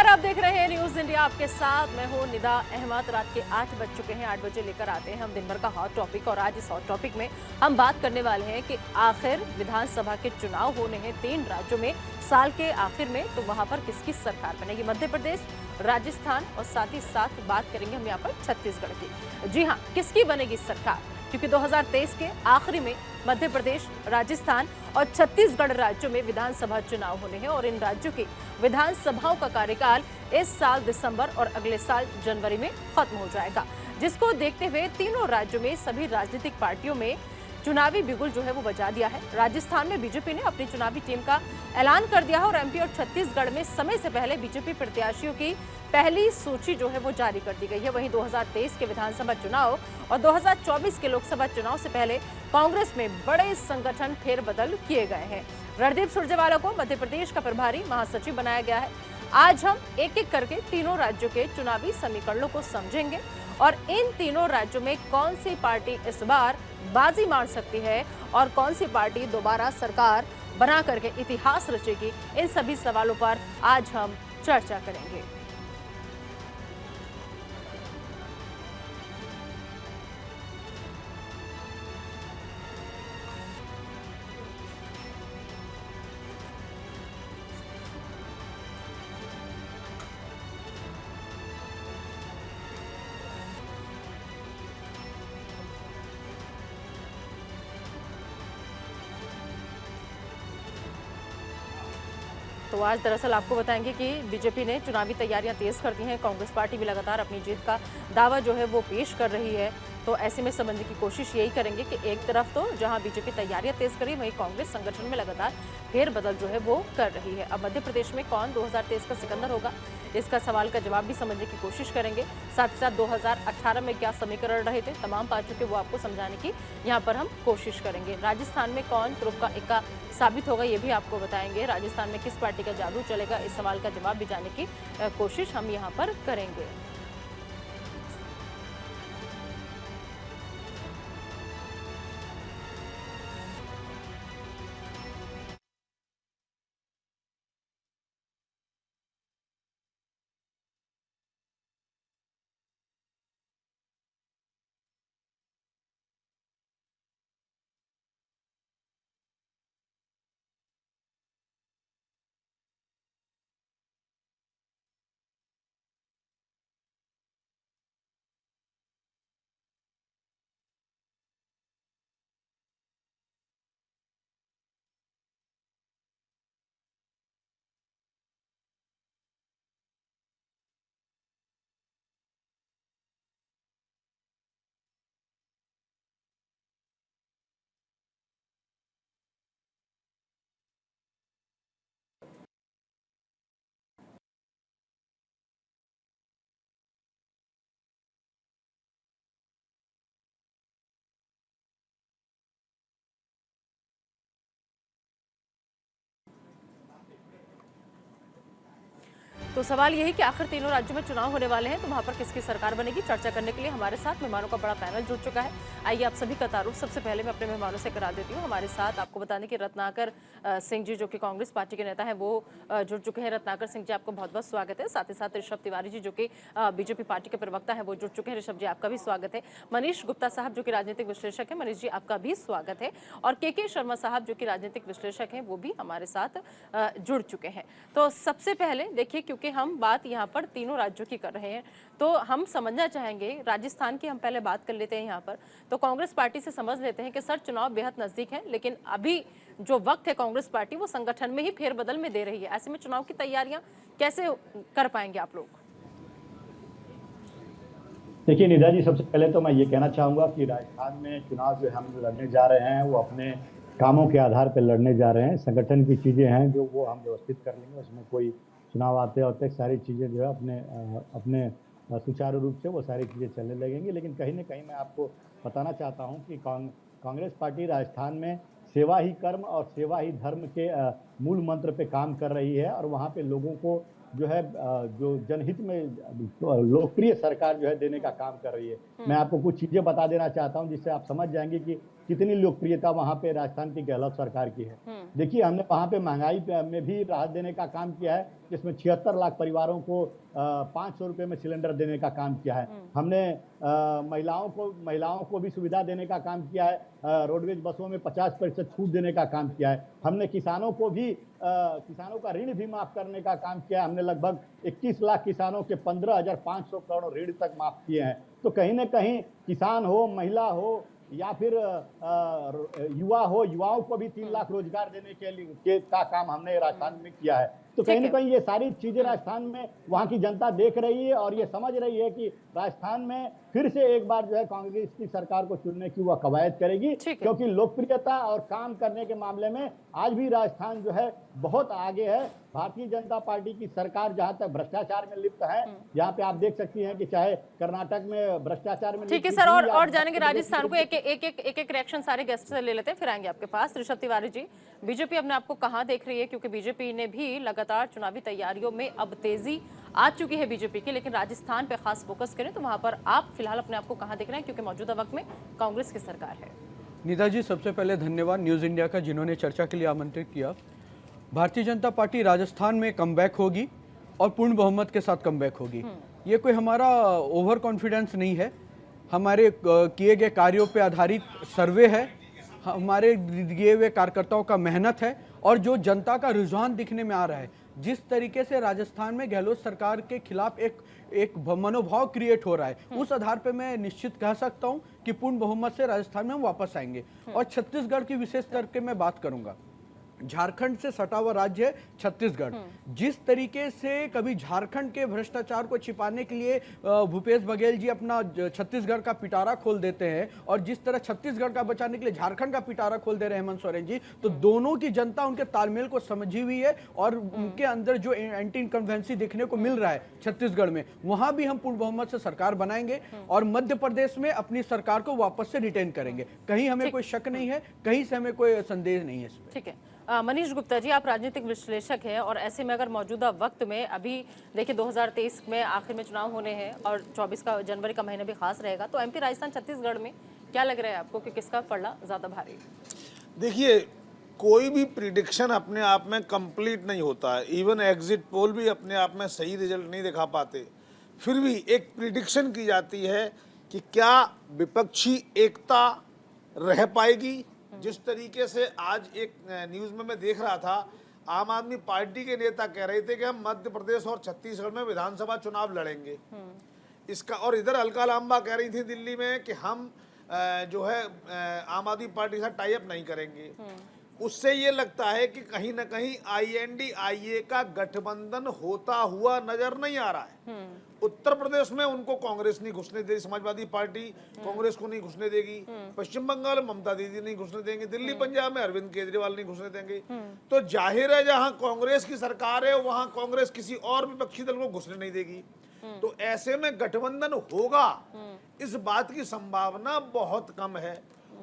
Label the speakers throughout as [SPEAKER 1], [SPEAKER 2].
[SPEAKER 1] आप देख रहे हैं न्यूज इंडिया, आपके साथ मैं हूं निदा अहमद। रात के 8 बज चुके हैं। 8 बजे लेकर आते हैं हम दिन भर का हॉट टॉपिक। और आज इस हॉट टॉपिक में हम बात करने वाले हैं कि आखिर विधानसभा के चुनाव होने हैं 3 राज्यों में साल के आखिर में, तो वहां पर किसकी सरकार बनेगी। मध्य प्रदेश, राजस्थान और साथ ही साथ बात करेंगे हम यहाँ पर छत्तीसगढ़ की। जी हाँ, किसकी बनेगी सरकार, क्योंकि 2023 के आखिरी में मध्य प्रदेश, राजस्थान और छत्तीसगढ़ राज्यों में विधानसभा चुनाव होने हैं और इन राज्यों की विधानसभाओं का कार्यकाल इस साल दिसंबर और अगले साल जनवरी में खत्म हो जाएगा, जिसको देखते हुए तीनों राज्यों में सभी राजनीतिक पार्टियों में चुनावी बिगुल जो है वो बजा दिया है। राजस्थान में बीजेपी ने अपनी चुनावी टीम का ऐलान कर दिया है और एमपी और छत्तीसगढ़ में समय से पहले बीजेपी प्रत्याशियों की पहली सूची जो है वो जारी कर दी गई है। वहीं 2023 के विधानसभा चुनाव और 2024 के लोकसभा चुनाव से पहले कांग्रेस में बड़े संगठन फेरबदल किए गए हैं। रणदीप सुरजेवाला को मध्य प्रदेश का प्रभारी महासचिव बनाया गया है। आज हम एक एक करके तीनों राज्यों के चुनावी समीकरणों को समझेंगे और इन तीनों राज्यों में कौन सी पार्टी इस बार बाजी मार सकती है और कौन सी पार्टी दोबारा सरकार बना करके इतिहास रचेगी, इन सभी सवालों पर आज हम चर्चा करेंगे। तो आज दरअसल आपको बताएंगे कि बीजेपी ने चुनावी तैयारियां तेज कर दी हैं। कांग्रेस पार्टी भी लगातार अपनी जीत का दावा जो है वो पेश कर रही है। तो ऐसे में समझने की कोशिश यही करेंगे कि एक तरफ तो जहां बीजेपी तैयारियां तेज करी, वहीं कांग्रेस संगठन में लगातार फेरबदल जो है वो कर रही है। अब मध्य प्रदेश में कौन 2023 का सिकंदर होगा, इसका सवाल का जवाब भी समझने की कोशिश करेंगे। साथ ही साथ 2018 में क्या समीकरण रहे थे, तमाम पार्टियों के वो आपको समझाने की यहाँ पर हम कोशिश करेंगे। राजस्थान में कौन तुरुप का इक्का साबित होगा, ये भी आपको बताएंगे। राजस्थान में किस पार्टी का जादू चलेगा, इस सवाल का जवाब भी जानने की कोशिश हम यहाँ पर करेंगे। तो सवाल यही कि आखिर तीनों राज्यों में चुनाव होने वाले हैं, तो वहां पर किसकी सरकार बनेगी। चर्चा करने के लिए हमारे साथ मेहमानों का बड़ा पैनल जुड़ चुका है। आइए आप सभी का तारुफ सबसे पहले मैं अपने मेहमानों से करा देती हूँ। हमारे साथ आपको बता दें कि रत्नाकर सिंह जी, जो कि कांग्रेस पार्टी के नेता हैं, वो जुड़ चुके हैं। रत्नाकर सिंह जी, आपका बहुत बहुत स्वागत है। साथ ही साथ ऋषभ तिवारी जी, जो कि बीजेपी पार्टी के प्रवक्ता है, वो जुड़ चुके हैं। ऋषभ जी, आपका भी स्वागत है। मनीष गुप्ता साहब, जो कि राजनीतिक विश्लेषक है, मनीष जी आपका भी स्वागत है। और के शर्मा साहब, जो कि राजनीतिक विश्लेषक हैं, वो भी हमारे साथ जुड़ चुके हैं। तो सबसे पहले देखिए, क्योंकि हम बात यहाँ पर तीनों राज्यों की कर रहे हैं, तो हम समझना चाहेंगे राजस्थान की हम पहले बात कर लेते हैं। यहाँ पर तो कांग्रेस पार्टी से समझ लेते हैं कि सर चुनाव बेहद नजदीक है, लेकिन अभी जो वक्त है कांग्रेस पार्टी वो संगठन में ही फेरबदल में दे रही है। ऐसे में चुनाव की तैयारियां कैसे कर पाएंगे आप लोग?
[SPEAKER 2] देखिए निधा जी, सबसे पहले तो मैं ये कहना चाहूँगा कि राजस्थान में चुनाव जो हम लड़ने जा रहे हैं वो अपने कामों के आधार पर लड़ने जा रहे हैं। संगठन की चीज़ें हैं जो वो हम व्यवस्थित कर लेंगे, उसमें कोई चुनाव आते होते सारी चीज़ें जो है अपने सुचारू रूप से वो सारी चीज़ें चलने लगेंगी। लेकिन कहीं ना कहीं मैं आपको बताना चाहता हूँ कि कांग्रेस पार्टी राजस्थान में सेवा ही कर्म और सेवा ही धर्म के मूल मंत्र पे काम कर रही है और वहाँ पे लोगों को जो है जो जनहित में लोकप्रिय सरकार जो है देने का काम कर रही है। मैं आपको कुछ चीजें बता देना चाहता हूं जिससे आप समझ जाएंगे कि कितनी लोकप्रियता वहां पे राजस्थान की गहलोत सरकार की है। देखिए, हमने वहां पे महंगाई में भी राहत देने का काम किया है जिसमें 76 लाख परिवारों को 500 रुपये में सिलेंडर देने का काम किया है। हमने महिलाओं को भी सुविधा देने का काम किया है। रोडवेज बसों में 50% छूट देने का काम किया है। हमने किसानों का ऋण भी माफ करने का काम किया है। हमने लगभग 21 लाख किसानों के 15,500 करोड़ ऋण तक माफ किए हैं। तो कहीं ना कहीं किसान हो, महिला हो या फिर युवाओं को भी 3 लाख रोजगार देने के का काम हमने राजस्थान में किया है। तो कहीं ना कहीं ये सारी चीजें राजस्थान में वहाँ की जनता देख रही है और ये समझ रही है कि राजस्थान में फिर से एक बार जो है कांग्रेस की सरकार को चुनने की वह कवायद करेगी, क्योंकि लोकप्रियता और काम करने के मामले में आज भी राजस्थान जो है बहुत आगे है। भारतीय जनता पार्टी की सरकार जहां तक भ्रष्टाचार में लिप्त है, यहाँ पे आप देख सकती हैं कि चाहे कर्नाटक में भ्रष्टाचार में।
[SPEAKER 1] ठीक है सर, और जानेंगे राजस्थान को। एक रिएक्शन सारे गेस्ट से ले लेते हैं, फिर आएंगे आपके पास। ऋषभ तिवारी जी, बीजेपी अपने आप को कहाँ देख रही है? क्योंकि बीजेपी ने भी लगातार चुनावी तैयारियों में अब तेजी आ चुकी है बीजेपी की, लेकिन राजस्थान पे खास फोकस करें तो वहां पर आप फिलहाल अपने आप को कहाँ देख रहे हैं? क्योंकि मौजूदा वक्त में कांग्रेस की सरकार है।
[SPEAKER 3] निदा जी, सबसे पहले धन्यवाद न्यूज़ इंडिया का, जिन्होंने चर्चा के लिए आमंत्रित किया। भारतीय जनता पार्टी राजस्थान में कमबैक होगी और पूर्ण बहुमत के साथ कमबैक होगी। ये कोई हमारा ओवर कॉन्फिडेंस नहीं है, हमारे किए गए कार्यों पे आधारित सर्वे है, हमारे दिए हुए कार्यकर्ताओं का मेहनत है और जो जनता का रुझान दिखने में आ रहा है। जिस तरीके से राजस्थान में गहलोत सरकार के खिलाफ एक मनोभाव क्रिएट हो रहा है, उस आधार पे मैं निश्चित कह सकता हूं कि पूर्ण बहुमत से राजस्थान में हम वापस आएंगे। और छत्तीसगढ़ की विशेष करके मैं बात करूंगा। झारखंड से सटा हुआ राज्य है छत्तीसगढ़। जिस तरीके से कभी झारखंड के भ्रष्टाचार को छिपाने के लिए भूपेश बघेल जी अपना छत्तीसगढ़ का पिटारा खोल देते हैं और जिस तरह छत्तीसगढ़ का बचाने के लिए झारखंड का पिटारा खोल दे रहे हैं हेमंत सोरेन जी, तो दोनों की जनता उनके तालमेल को समझी हुई है और उनके अंदर जो एंटी इनकम्बेंसी देखने को मिल रहा है छत्तीसगढ़ में, वहां भी हम पूर्ण बहुमत से सरकार बनाएंगे और मध्य प्रदेश में अपनी सरकार को वापस से रिटेन करेंगे। कहीं हमें कोई शक नहीं है, कहीं से हमें कोई संदेह नहीं है।
[SPEAKER 1] ठीक है, मनीष गुप्ता जी, आप राजनीतिक विश्लेषक हैं और ऐसे में अगर मौजूदा वक्त में अभी देखिए 2023 में आखिर में चुनाव होने हैं और 24 का जनवरी का महीना भी खास रहेगा, तो एमपी, राजस्थान, छत्तीसगढ़ में क्या लग रहा है आपको कि किसका पलड़ा ज्यादा भारी?
[SPEAKER 4] देखिए, कोई भी प्रिडिक्शन अपने आप में कंप्लीट नहीं होता है। इवन एग्जिट पोल भी अपने आप में सही रिजल्ट नहीं दिखा पाते। फिर भी एक प्रिडिक्शन की जाती है कि क्या विपक्षी एकता रह पाएगी। जिस तरीके से आज एक न्यूज़ में मैं देख रहा था, आम आदमी पार्टी के नेता कह रहे थे कि हम मध्य प्रदेश और छत्तीसगढ़ में विधानसभा चुनाव लड़ेंगे इसका, और इधर अलका लांबा कह रही थी दिल्ली में कि हम जो है आम आदमी पार्टी के साथ टाई अप नहीं करेंगे। उससे ये लगता है कि कहीं ना कहीं INDIA का गठबंधन होता हुआ नजर नहीं आ रहा है। उत्तर प्रदेश में उनको कांग्रेस नहीं घुसने दे रही, समाजवादी पार्टी कांग्रेस को नहीं घुसने देगी। पश्चिम बंगाल में ममता दीदी नहीं घुसने देंगे। दिल्ली पंजाब में अरविंद केजरीवाल नहीं घुसने देंगे। तो जाहिर है जहां कांग्रेस की सरकार है वहां कांग्रेस किसी और विपक्षी दल को घुसने नहीं देगी। तो ऐसे में गठबंधन होगा, इस बात की संभावना बहुत कम है।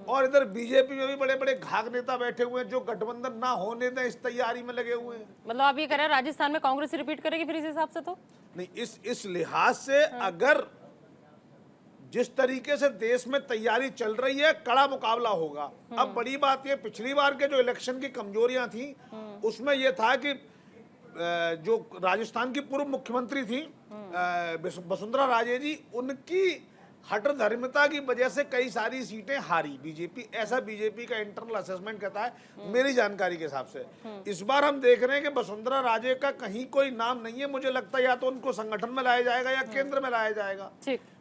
[SPEAKER 4] और इधर बीजेपी में भी बड़े बड़े घाघ नेता बैठे हुए हैं जो गठबंधन ना होने दें इस तैयारी में लगे हुए हैं।
[SPEAKER 1] मतलब आप ये कह रहे हैं राजस्थान में कांग्रेस रिपीट करेगी फिर इस हिसाब से? तो
[SPEAKER 4] नहीं, इस लिहाज से अगर जिस तरीके से देश में तैयारी चल रही है, कड़ा मुकाबला होगा। अब बड़ी बात ये, पिछली बार के जो इलेक्शन की कमजोरियां थी उसमें यह था कि जो राजस्थान की पूर्व मुख्यमंत्री थी वसुंधरा राजे जी, उनकी हठधर्मिता की वजह से कई सारी सीटें हारी बीजेपी। ऐसा बीजेपी का इंटरनल असेसमेंट कहता है मेरी जानकारी के हिसाब से। इस बार हम देख रहे हैं कि वसुंधरा राजे का कहीं कोई नाम नहीं है। मुझे लगता है या तो उनको संगठन में लाया जाएगा या केंद्र में लाया जाएगा।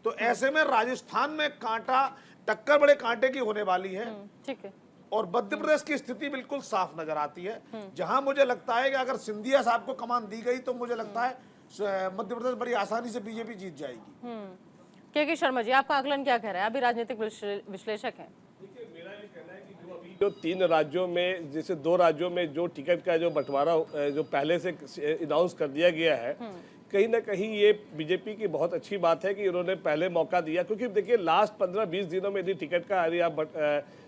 [SPEAKER 4] तो ऐसे में राजस्थान में कांटा टक्कर बड़े कांटे की होने वाली है।
[SPEAKER 1] ठीक है,
[SPEAKER 4] और मध्य प्रदेश की स्थिति बिल्कुल साफ नजर आती है, जहां मुझे लगता है कि अगर सिंधिया साहब को कमान दी गई तो मुझे लगता है मध्य प्रदेश बड़ी आसानी से बीजेपी जीत जाएगी।
[SPEAKER 1] के शर्मा जी, आपका आकलन क्या कह रहा है? अभी राजनीतिक विश्लेषक हैं।
[SPEAKER 5] देखिए, मेरा ये कहना है कि जो अभी जो 3 राज्यों में, जैसे 2 राज्यों में जो टिकट का जो बंटवारा जो पहले से अनाउंस कर दिया गया है, कहीं ना कहीं ये बीजेपी की बहुत अच्छी बात है कि उन्होंने पहले मौका दिया। क्योंकि देखिए लास्ट 15-20 दिनों में यदि टिकट का यदि आप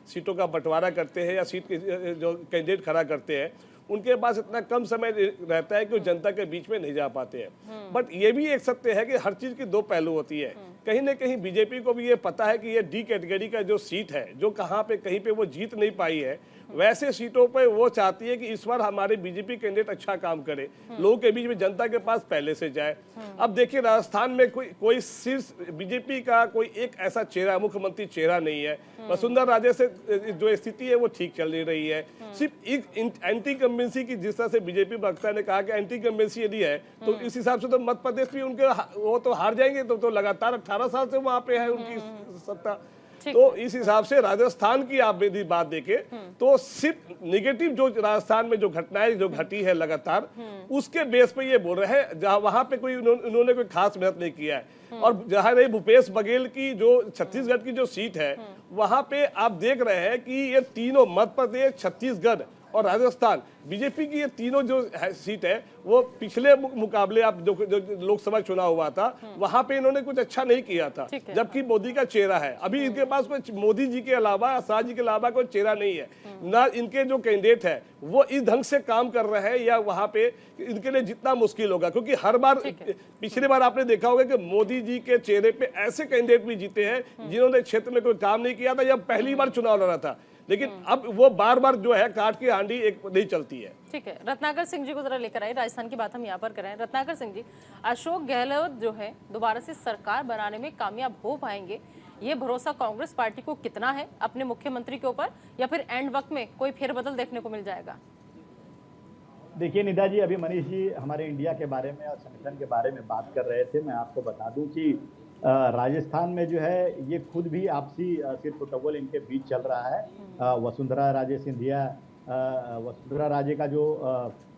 [SPEAKER 5] सीटों का बंटवारा करते हैं या सीट के जो कैंडिडेट खड़ा करते हैं, उनके पास इतना कम समय रहता है कि वो जनता के बीच में नहीं जा पाते हैं। बट ये भी एक सत्य है कि हर चीज की दो पहलू होती है। कहीं ना कहीं बीजेपी को भी ये पता है कि ये डी कैटेगरी का जो सीट है, जो कहाँ पे कहीं पे वो जीत नहीं पाई है, वैसे सीटों पे वो चाहती है कि इस बार हमारे बीजेपी कैंडिडेट अच्छा काम करे, लोगों के बीच में, जनता के पास पहले से जाए। अब देखिए राजस्थान में कोई शीर्ष बीजेपी का कोई एक ऐसा चेहरा, मुख्यमंत्री चेहरा नहीं है। वसुंधरा राजे से जो स्थिति है वो ठीक चल नहीं रही है। सिर्फ एक एंटी कम्बेंसी की, जिस तरह से बीजेपी वक्ता ने कहा कि एंटी कम्बेंसी यदि है तो इस हिसाब से तो मध्य प्रदेश भी उनके वो तो हार जाएंगे। तो लगातार 18 साल से वहां पे है उनकी सत्ता। तो इस हिसाब से राजस्थान की आप यदि बात देखें तो सिर्फ निगेटिव जो राजस्थान में जो घटनाएं जो घटी है लगातार, उसके बेस पे ये बोल रहे हैं, जहां वहां पे कोई उन्होंने कोई खास मेहनत नहीं किया है। और जहां रही भूपेश बघेल की जो छत्तीसगढ़ की जो सीट है, वहां पे आप देख रहे हैं कि ये तीनों मध्य प्रदेश, छत्तीसगढ़ और राजस्थान, बीजेपी की ये तीनों जो सीट है वो पिछले मुकाबले आप जो लोकसभा चुनाव हुआ था वहां पे इन्होंने कुछ अच्छा नहीं किया था, जबकि मोदी का चेहरा है। अभी इनके पास कोई मोदी जी के अलावा, शाह जी के अलावा कोई चेहरा नहीं है ना। इनके जो कैंडिडेट है वो इस ढंग से काम कर रहे हैं या वहां पे इनके लिए जितना मुश्किल होगा, क्योंकि हर बार, पिछली बार आपने देखा होगा कि मोदी जी के चेहरे पे ऐसे कैंडिडेट भी जीते हैं जिन्होंने क्षेत्र में कोई काम नहीं किया था या पहली बार चुनाव लड़ा था, लेकिन अब वो बार बार जो है काट की हांडी एक नहीं चलती है।
[SPEAKER 1] ठीक है, रत्नाकर सिंह जी को जरा लेकर आए, राजस्थान की बात हम यहाँ पर करें। रत्नाकर सिंह जी, अशोक गहलोत जो है दोबारा से सरकार बनाने में कामयाब हो पाएंगे, ये भरोसा कांग्रेस पार्टी को कितना है अपने मुख्यमंत्री के ऊपर, या फिर एंड वक्त में कोई फेरबदल देखने को मिल जाएगा?
[SPEAKER 2] देखिए निदा जी, अभी मनीष जी हमारे इंडिया के बारे में और संगठन के बारे में बात कर रहे थे। मैं आपको बता दूं कि राजस्थान में जो है ये खुद भी आपसी सिर्फ टोटोबल इनके बीच चल रहा है। वसुंधरा राजे सिंधिया, वसुंधरा राजे का जो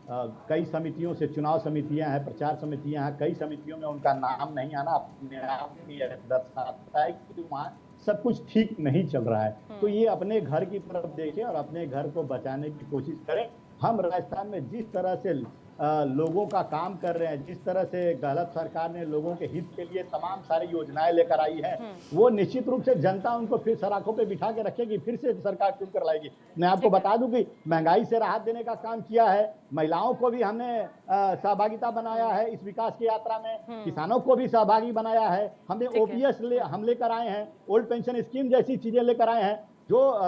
[SPEAKER 2] कई समितियों से, चुनाव समितियां हैं, प्रचार समितियां हैं, कई समितियों में उनका नाम नहीं आना अपने आप में दर्शाता है कि वहाँ सब कुछ ठीक नहीं चल रहा है। तो ये अपने घर की तरफ देखें और अपने घर को बचाने की कोशिश करें। हम राजस्थान में जिस तरह से लोगों का काम कर रहे हैं, जिस तरह से गहलोत सरकार ने लोगों के हित के लिए तमाम सारी योजनाएं लेकर आई है, वो निश्चित रूप से जनता उनको फिर सराखों पे बिठा के रखेगी, फिर से सरकार चुन कर लाएगी। मैं आपको बता दूं कि महंगाई से राहत देने का काम किया है, महिलाओं को भी हमने सहभागिता बनाया है इस विकास की यात्रा में, किसानों को भी सहभागी बनाया है, हमने ओपीएस हम लेकर आए हैं, ओल्ड पेंशन स्कीम जैसी चीजें लेकर आए हैं, जो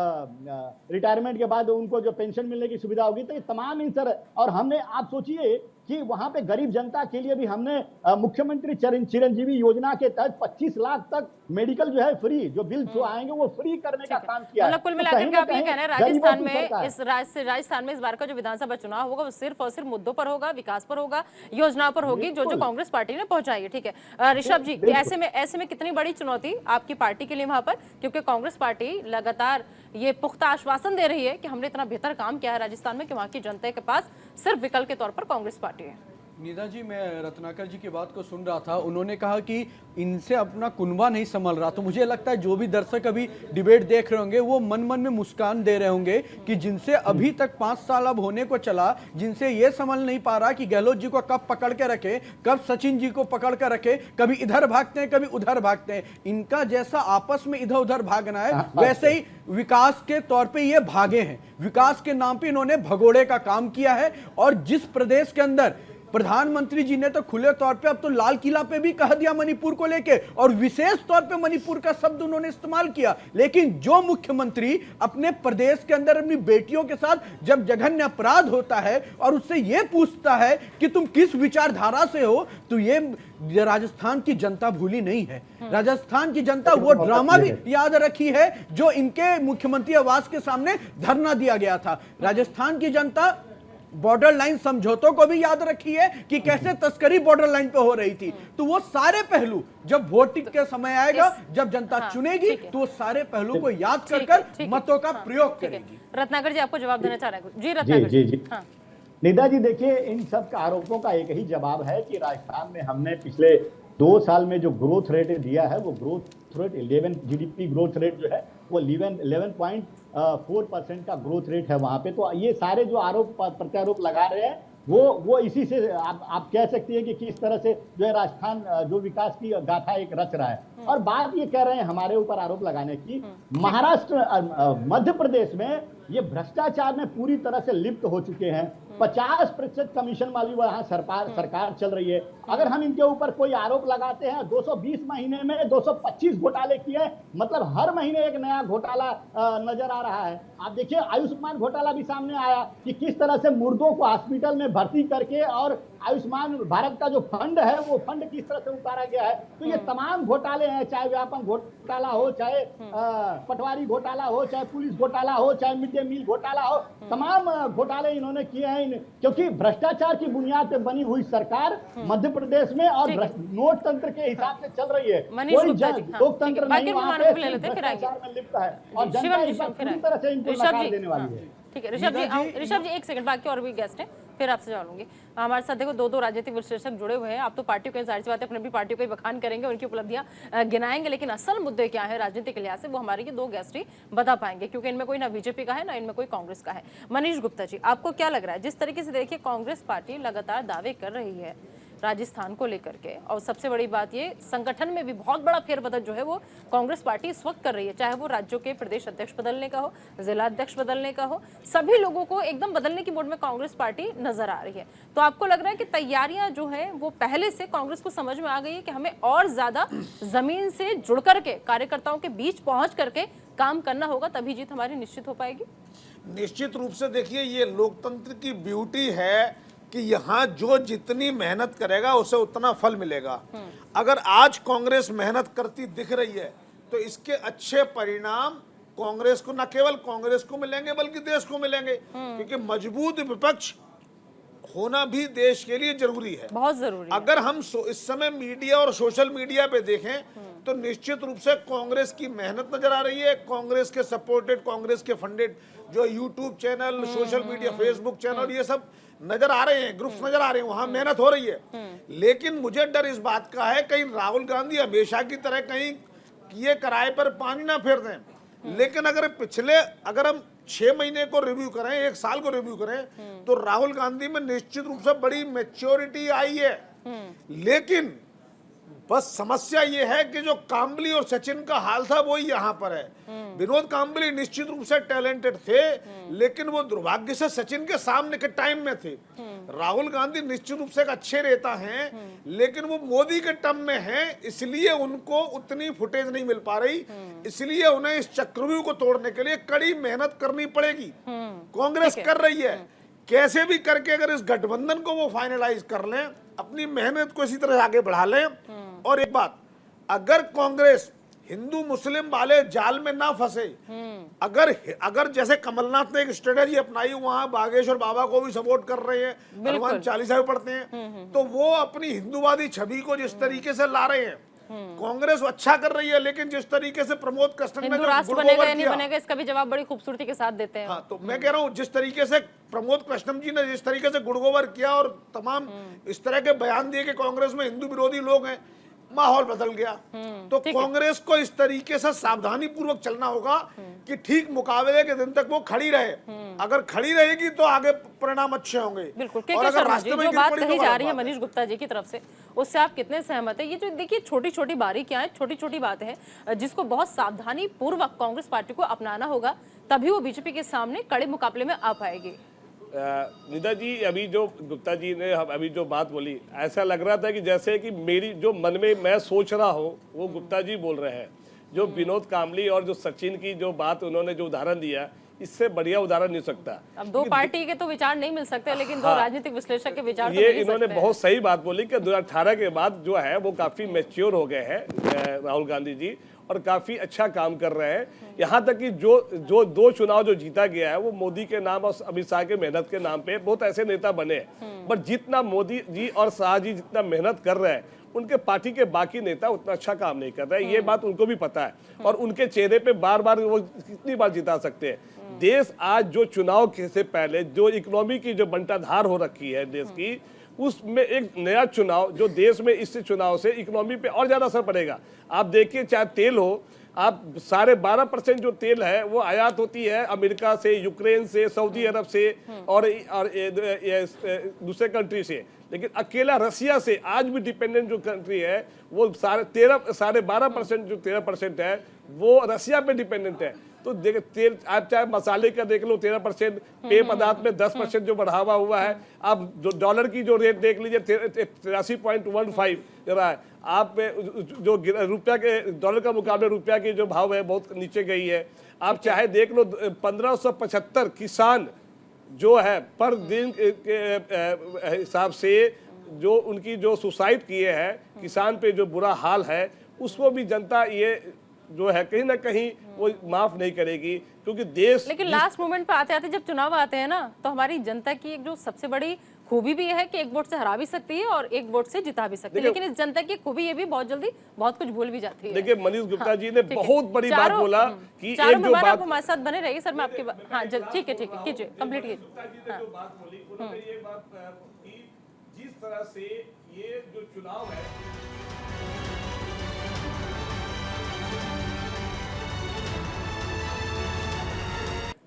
[SPEAKER 2] रिटायरमेंट के बाद उनको जो पेंशन मिलने की सुविधा होगी। तो ये तमाम इन सर, और हमने, आप सोचिए कि वहां पे गरीब जनता के लिए भी हमने मुख्यमंत्री चिरंजीवी योजना के तहत 25 लाख तक मेडिकल जो है फ्री, जो बिल जो आएंगे वो फ्री करने का काम किया है।
[SPEAKER 1] मतलब कुल मिलाकर के आप ये कह रहे हैं राजस्थान में राजस्थान में इस बार का जो विधानसभा चुनाव होगा वो सिर्फ और सिर्फ मुद्दों पर होगा, विकास पर होगा, योजनाओं पर होगी, जो कांग्रेस पार्टी ने पहुंचाई है। ठीक है ऋषभ जी, ऐसे में कितनी बड़ी चुनौती आपकी पार्टी के लिए वहां पर, क्योंकि कांग्रेस पार्टी लगातार ये पुख्ता आश्वासन दे रही है कि हमने इतना बेहतर काम किया है राजस्थान में कि वहां की जनता के पास सिर्फ विकल्प के तौर पर कांग्रेस पार्टी है।
[SPEAKER 3] निदा जी, मैं रत्नाकर जी की बात को सुन रहा था, उन्होंने कहा कि इनसे अपना कुनबा नहीं संभल रहा। तो मुझे लगता है जो भी दर्शक अभी डिबेट देख रहे होंगे वो मन मन में मुस्कान दे रहे होंगे कि जिनसे अभी तक 5 साल अब होने को चला, जिनसे ये समझ नहीं पा रहा कि गहलोत जी को कब पकड़ के रखे, कब सचिन जी को पकड़ कर रखे, कभी इधर भागते हैं कभी उधर भागते हैं। इनका जैसा आपस में इधर उधर भागना है, वैसे ही विकास के तौर पे ये भागे हैं। विकास के नाम पे इन्होंने भगोड़े का काम किया है। और जिस प्रदेश के अंदर प्रधानमंत्री जी ने तो खुले तौर पे, अब तो लाल किला पे भी कह दिया मणिपुर को लेके, और विशेष तौर पे मणिपुर का शब्द उन्होंने इस्तेमाल किया। लेकिन जो मुख्यमंत्री अपने प्रदेश के अंदर अपनी बेटियों के साथ जब जघन्य अपराध होता है और उससे ये पूछता है कि तुम किस विचारधारा से हो, तो ये राजस्थान की जनता भूली नहीं है। राजस्थान की जनता वो ड्रामा भी याद रखी है जो इनके मुख्यमंत्री आवास के सामने धरना दिया गया था। राजस्थान की जनता बॉर्डर लाइन समझौतों को भी याद रखी है कि कैसे तस्करी बॉर्डर लाइन पे हो रही थी। तो वो सारे पहलू जब वोटिंग के समय आएगा, जब जनता चुनेगी, तो वो सारे पहलू को याद कर मतों का प्रयोग करेगी।
[SPEAKER 1] रत्नाकर जी आपको जवाब देना चाह रहे हैं। जी रत्नाकर जी।
[SPEAKER 2] निदा जी, देखिए इन सब आरोपों का एक ही जवाब है कि राजस्थान में हमने पिछले 2 साल में जो ग्रोथ रेट दिया है, वो growth rate 11 GDP growth rate जो है वो 11.4% का ग्रोथ रेट है वहाँ पे। तो ये सारे जो आरोप प्रत्यारोप लगा रहे हैं वो इसी से आप कह सकती है कि किस तरह से जो है राजस्थान जो विकास की गाथा एक रच रहा है। और बात ये कह रहे हैं हमारे ऊपर आरोप लगाने की, महाराष्ट्र मध्य प्रदेश में ये भ्रष्टाचार में पूरी तरह से लिप्त हो चुके हैं। 50% कमीशन वाली वहाँ सरकार चल रही है। अगर हम इनके ऊपर कोई आरोप लगाते हैं, 220 महीने में 225 घोटाले किए, मतलब हर महीने एक नया घोटाला नजर आ रहा है। आप देखिए आयुष्मान घोटाला भी सामने आया कि किस तरह से मुर्दों को हॉस्पिटल में भर्ती करके और आयुष्मान भारत का जो फंड है वो फंड किस तरह से उतारा गया है। तो ये तमाम घोटाले हैं, चाहे व्यापम घोटाला हो, चाहे पटवारी घोटाला हो, चाहे पुलिस घोटाला हो, चाहे मिड डे मील घोटाला हो, तमाम घोटाले इन्होंने किए हैं। क्योंकि भ्रष्टाचार की बुनियाद पे बनी हुई सरकार मध्य प्रदेश में और नोट तंत्र के हिसाब से चल रही है। कोई लोकतंत्र नहीं वहाँ पे भ्रष्टाचार में लिप्त है और जनता इस बार पूरी तरह से इनको नकार देने वाली है।
[SPEAKER 1] ठीक है ऋषभ जी एक सेकंड, बाकी और भी गेस्ट हैं, फिर आपसे जानूंगी। हमारे साथ देखो दो राजनीतिक विश्लेषक जुड़े हुए हैं। आप तो पार्टियों के जाहिर सी बात है अपनी पार्टियों को बखान करेंगे, उनकी उपलब्धियां गिनाएंगे, लेकिन असल मुद्दे क्या है राजनीति के लिहाज से वो हमारे ये दो गेस्ट ही बता पाएंगे, क्योंकि इनमें कोई ना बीजेपी का है ना इनमें कोई कांग्रेस का है। मनीष गुप्ता जी, आपको क्या लग रहा है, जिस तरीके से देखिए कांग्रेस पार्टी लगातार दावे कर रही है राजस्थान को लेकर के, और सबसे बड़ी बात ये संगठन में भी बहुत बड़ा फेरबदल जो है वो कांग्रेस पार्टी इस वक्त कर रही है, चाहे वो राज्यों के प्रदेश अध्यक्ष बदलने का हो, जिला अध्यक्ष बदलने का हो, सभी लोगों को एकदम बदलने की मोड में कांग्रेस पार्टी नजर आ रही है। तो आपको लग रहा है कि तैयारियां जो है वो पहले से कांग्रेस को समझ में आ गई है कि हमें और ज्यादा जमीन से जुड़ करके कार्यकर्ताओं के बीच पहुंच करके काम करना होगा, तभी जीत हमारी निश्चित हो पाएगी?
[SPEAKER 4] निश्चित रूप से देखिए ये लोकतंत्र की ब्यूटी है कि यहाँ जो जितनी मेहनत करेगा उसे उतना फल मिलेगा। अगर आज कांग्रेस मेहनत करती दिख रही है तो इसके अच्छे परिणाम कांग्रेस को, न केवल कांग्रेस को मिलेंगे बल्कि देश को मिलेंगे, क्योंकि मजबूत विपक्ष होना भी देश के लिए जरूरी है,
[SPEAKER 1] बहुत जरूरी है।
[SPEAKER 4] अगर हम इस समय मीडिया और सोशल मीडिया पे देखें तो निश्चित रूप से कांग्रेस की मेहनत नजर आ रही है। कांग्रेस के सपोर्टेड, कांग्रेस के फंडेड जो YouTube channel, social media, Facebook channel, ये सब नजर आ रहे हैं, ग्रुप्स नजर आ रहे हैं, वहां मेहनत हो रही है। लेकिन मुझे डर इस बात का है कहीं राहुल गांधी हमेशा की तरह कहीं ये किराए पर पानी ना फेर दें। लेकिन अगर हम 6 महीने को रिव्यू करें, 1 साल को रिव्यू करें, तो राहुल गांधी में निश्चित रूप से बड़ी मैच्योरिटी आई है। लेकिन बस समस्या ये है कि जो काम्बली और सचिन का हाल था वो यहाँ पर है। विनोद काम्बली निश्चित रूप से टैलेंटेड थे, लेकिन वो दुर्भाग्य से सचिन के सामने के टाइम में थे। राहुल गांधी निश्चित रूप से एक अच्छे नेता हैं, लेकिन वो मोदी के टर्म में हैं, इसलिए उनको उतनी फुटेज नहीं मिल पा रही। इसलिए उन्हें इस चक्रव्यूह को तोड़ने के लिए कड़ी मेहनत करनी पड़ेगी। कांग्रेस कर रही है, कैसे भी करके अगर इस गठबंधन को वो फाइनलाइज कर लें, अपनी मेहनत को इसी तरह आगे बढ़ा लें। और एक बात, अगर कांग्रेस हिंदू मुस्लिम वाले जाल में ना फंसे, अगर जैसे कमलनाथ ने एक स्ट्रेटेजी अपनाई, वहां बागेश्वर बाबा को भी सपोर्ट कर रहे हैं, हनुमान चालीसा भी पढ़ते हैं, तो वो अपनी हिंदूवादी छवि को जिस तरीके से ला रहे हैं, कांग्रेस अच्छा कर रही है। लेकिन जिस तरीके से प्रमोद कृष्णन ने
[SPEAKER 1] हिंदू राष्ट्र बनेगा या नहीं बनेगा इसका भी जवाब बड़ी खूबसूरती के साथ देते हैं।
[SPEAKER 4] हाँ, तो मैं कह रहा हूँ जिस तरीके से प्रमोद कृष्णन जी ने जिस तरीके से गुड़गोबर किया और तमाम इस तरह के बयान दिए कि कांग्रेस में हिंदू विरोधी लोग हैं, माहौल बदल गया। तो कांग्रेस को इस तरीके से सावधानी पूर्वक चलना होगा कि ठीक मुकाबले के दिन तक वो खड़ी रहे। अगर खड़ी रहेगी तो आगे परिणाम अच्छे होंगे।
[SPEAKER 1] बिल्कुल। और अगर रास्ते में जो बात कही जा रही है मनीष गुप्ता जी की तरफ से, उससे आप कितने सहमत हैं? ये जो देखिए छोटी छोटी बारीकियां हैं, छोटी छोटी बातें हैं, जिसको बहुत सावधानी पूर्वक कांग्रेस पार्टी को अपनाना होगा, तभी वो बीजेपी के सामने कड़े मुकाबले में आ पाएगी।
[SPEAKER 5] निदा जी, अभी जो गुप्ता जी ने अभी जो बात बोली, ऐसा लग रहा था कि जैसे कि मेरी जो मन में मैं सोच रहा हूँ वो गुप्ता जी बोल रहे हैं। जो विनोद काम्बली और जो सचिन की जो बात उन्होंने जो उदाहरण दिया, इससे बढ़िया उदाहरण नहीं सकता।
[SPEAKER 1] अब दो पार्टी के तो विचार नहीं मिल सकते, लेकिन दो राजनीतिक विश्लेषक के विचार
[SPEAKER 5] ये इन्होंने बहुत सही बात बोली कि 2018 के बाद जो है वो काफी मैच्योर हो गए हैं राहुल गांधी जी, और काफी अच्छा काम कर रहे हैं। यहाँ तक कि जो 2 चुनाव जो जीता गया है वो मोदी के नाम और अमित शाह के मेहनत के नाम पे बहुत ऐसे नेता बने हैं। पर जितना मोदी जी और शाह जी जितना मेहनत कर रहे हैं, उनके पार्टी के बाकी नेता उतना अच्छा काम नहीं कर रहे हैं। ये बात उनको भी पता है, और उनके चेहरे पे बार बार वो कितनी बार जिता सकते हैं। देश आज जो चुनाव से पहले जो इकोनॉमी की जो बंटाधार हो रखी है देश की, उसमें एक नया चुनाव जो देश में इस चुनाव से इकोनॉमी पे और ज्यादा असर पड़ेगा। आप देखिए, चाहे तेल हो, आप 12.5% जो तेल है वो आयात होती है अमेरिका से, यूक्रेन से, सऊदी अरब से और दूसरे कंट्री से, लेकिन अकेला रसिया से आज भी डिपेंडेंट जो कंट्री है वो 12.5% जो 13% है वो रसिया पे डिपेंडेंट है। तो देख तेल, आप चाहे मसाले का देख लो 13%, पेय पदार्थ में 10% जो बढ़ावा हुआ है। आप जो डॉलर की जो रेट देख लीजिए 83.15 रहा है। आप जो रुपया के डॉलर का मुकाबले रुपया की जो भाव है बहुत नीचे गई है। आप चाहे देख लो 1575 किसान जो है पर दिन के हिसाब से जो उनकी जो सुसाइड किए हैं किसान पे जो बुरा हाल है, उसको भी जनता ये जो है कहीं ना कहीं वो माफ नहीं करेगी, क्योंकि देश।
[SPEAKER 1] लेकिन लास्ट मोमेंट पे आते आते जब चुनाव आते हैं ना, तो हमारी जनता की एक जो सबसे बड़ी खूबी भी है कि एक वोट से हरा भी सकती है और एक वोट से जिता भी सकती है, लेकिन इस जनता की खूबी ये भी बहुत जल्दी बहुत कुछ भूल भी जाती है।
[SPEAKER 5] देखिए मनीष गुप्ता जी ने बहुत बड़ी बात बोला कि एक जो बात,
[SPEAKER 1] आप हमारे साथ बने रहिए सर, मैं आपकी हाँ ठीक है कीजिए, कंप्लीट कीजिए।
[SPEAKER 5] जो बात बोली उन्होंने ये बात की, जिस तरह से ये जो चुनाव है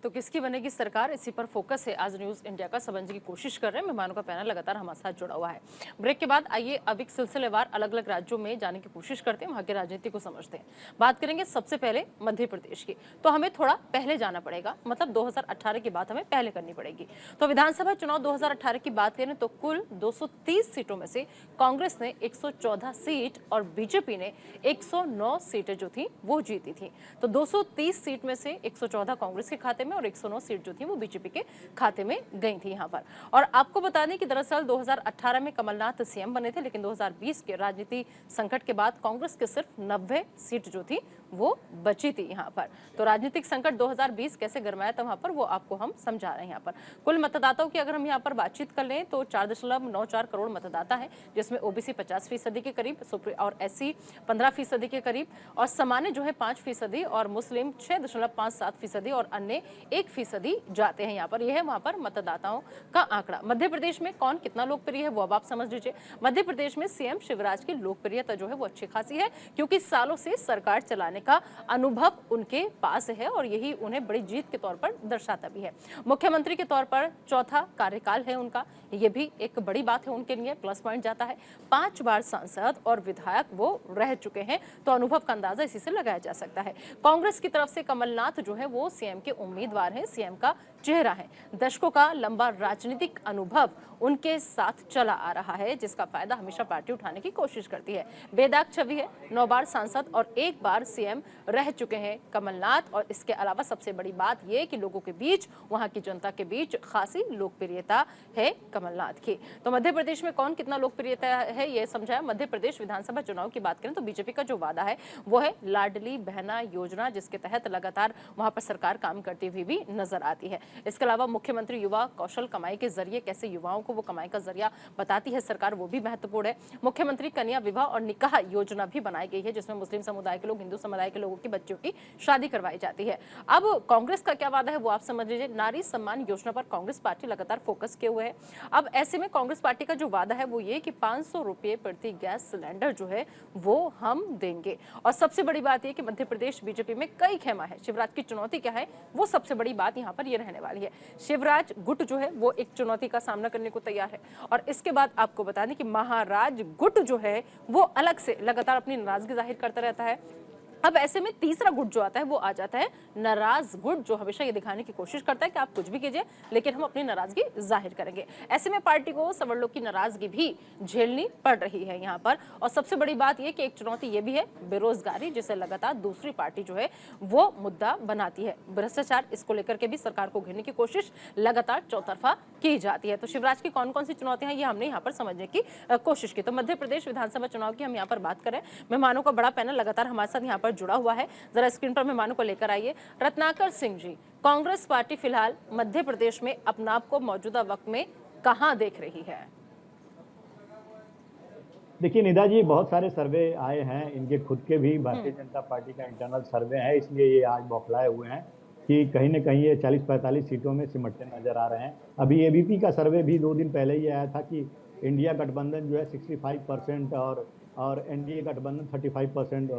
[SPEAKER 1] तो किसकी बनेगी सरकार, इसी पर फोकस है आज न्यूज इंडिया का। समझने की कोशिश कर रहे हैं, मेहमानों का पैनल लगातार हमारे साथ जुड़ा हुआ है। ब्रेक के बाद आइए अब एक सिलसिलेवार अलग अलग राज्यों में जाने की कोशिश करते हैं, वहां की राजनीति को समझते हैं। बात करेंगे सबसे पहले मध्य प्रदेश की, तो हमें थोड़ा पहले जाना पड़ेगा, मतलब 2018 की बात हमें पहले करनी पड़ेगी। तो विधानसभा चुनाव 2018 की बात करें तो कुल 230 सीटों में से कांग्रेस ने 114 सीट और बीजेपी ने 109 सीटें जो थी वो जीती थी। तो 230 सीट में से 114 कांग्रेस के खाते में और 109 सीट जो थी वो बीजेपी के खाते में गई थी यहाँ पर। और आपको बता दें कि दरअसल 2018 में कमलनाथ सीएम बने थे, लेकिन 2020 के राजनीति संकट के बाद कांग्रेस के सिर्फ 90 सीट जो थी वो बची थी यहाँ पर। तो राजनीतिक संकट 2020 कैसे गरमाया था वहां पर, वो आपको हम समझा रहे हैं यहाँ पर। कुल मतदाताओं की अगर हम यहाँ पर बातचीत कर लें तो 4.94 करोड़ मतदाता है, जिसमें ओबीसी 50% के करीब और एससी 15% के करीब, और सामान्य जो है 5% और मुस्लिम 6.57% और अन्य 1% जाते हैं यहाँ पर। यह है वहां पर मतदाताओं का आंकड़ा। मध्य प्रदेश में कौन कितना लोकप्रिय है वो अब आप समझ लीजिए। मध्य प्रदेश में सीएम शिवराज की लोकप्रियता जो है वो अच्छी खासी है, क्योंकि सालों से सरकार चलाने का अनुभव उनके पास है और यही उन्हें बड़ी जीत के तौर पर दर्शाता भी है। मुख्यमंत्री के तौर पर चौथा कार्यकाल है उनका, ये भी एक बड़ी बात है उनके लिए, प्लस पॉइंट जाता है। 5 बार सांसद और विधायक वो रह चुके हैं, तो अनुभव का अंदाजा इसी से लगाया जा सकता है। कांग्रेस की तरफ से कमलनाथ जो है वो सीएम के उम्मीदवार हैं, सीएम का चेहरा है। दशकों का लंबा राजनीतिक अनुभव उनके साथ चला आ रहा है, जिसका फायदा हमेशा पार्टी उठाने की कोशिश करती है। बेदाग छवि है, 9 बार सांसद और 1 बार सीएम रह चुके हैं कमलनाथ। और इसके अलावा सबसे बड़ी बात यह कि लोगों के बीच, वहां की जनता के बीच खासी लोकप्रियता है कमलनाथ की। तो मध्य प्रदेश में कौन कितना लोकप्रियता है ये समझाया। मध्य प्रदेश विधानसभा चुनाव की बात करें तो बीजेपी का जो वादा है वो है लाडली बहना योजना, जिसके तहत लगातार वहां पर सरकार काम करती हुई भी नजर आती है। इसके अलावा मुख्यमंत्री युवा कौशल कमाई के जरिए कैसे युवाओं को वो कमाई का जरिया बताती है सरकार, वो भी महत्वपूर्ण है। मुख्यमंत्री कन्या विवाह और निकाह योजना भी बनाई गई है, जिसमें मुस्लिम समुदाय के लोग, हिंदू समुदाय के लोगों की बच्चियों की शादी करवाई जाती है। अब कांग्रेस का क्या वादा है वो आप समझ लीजिए। नारी सम्मान योजना पर कांग्रेस पार्टी लगातार फोकस किए हुए है। अब ऐसे में कांग्रेस पार्टी का जो वादा है वो ये कि 500 रुपए प्रति गैस सिलेंडर जो है वो हम देंगे। और सबसे बड़ी बात यह कि मध्य प्रदेश बीजेपी में कई खेमा है। शिवराज की चुनौती क्या है वो सबसे बड़ी बात यहाँ पर ये रहने वाली है। शिवराज गुट जो है वो एक चुनौती का सामना करने को तैयार है। और इसके बाद आपको बता दें कि महाराज गुट जो है वो अलग से लगातार अपनी नाराजगी जाहिर करता रहता है। अब ऐसे में तीसरा गुट जो आता है वो आ जाता है नाराज गुट, जो हमेशा ये दिखाने की कोशिश करता है कि आप कुछ भी कीजिए लेकिन हम अपनी नाराजगी जाहिर करेंगे। ऐसे में पार्टी को सवर्णों की नाराजगी भी झेलनी पड़ रही है यहाँ पर। और सबसे बड़ी बात यह कि एक चुनौती ये भी है बेरोजगारी, जिसे लगातार दूसरी पार्टी जो है वो मुद्दा बनाती है। भ्रष्टाचार, इसको लेकर के भी सरकार को घेरने की कोशिश लगातार चौतरफा की जाती है। तो शिवराज की कौन कौन सी चुनौतियां हैं ये हमने यहाँ पर समझने की कोशिश की। तो मध्य प्रदेश विधानसभा चुनाव की हम यहाँ पर बात करें, मेहमानों का बड़ा पैनल लगातार हमारे साथ यहाँ पर जुड़ा हुआ है। जरा स्क्रीन पर मेहमानों को लेकर आइए। रत्नाकर सिंह जी, कांग्रेस पार्टी फिलहाल मध्य प्रदेश में अपने आप को मौजूदा वक्त में कहां देख रही है?
[SPEAKER 2] देखिए निदा जी, बहुत सारे सर्वे आए हैं, इनके खुद के भी भारतीय जनता पार्टी का इंटरनल सर्वे है, इसलिए ये आज बौखलाए हुए हैं कि कहीं ना कहीं ये 40-45 सीटों में सिमटते नजर आ रहे हैं। अभी एबीपी का सर्वे भी 2 दिन पहले ही आया था कि इंडिया गठबंधन जो है 65% और एनडीए गठबंधन 35%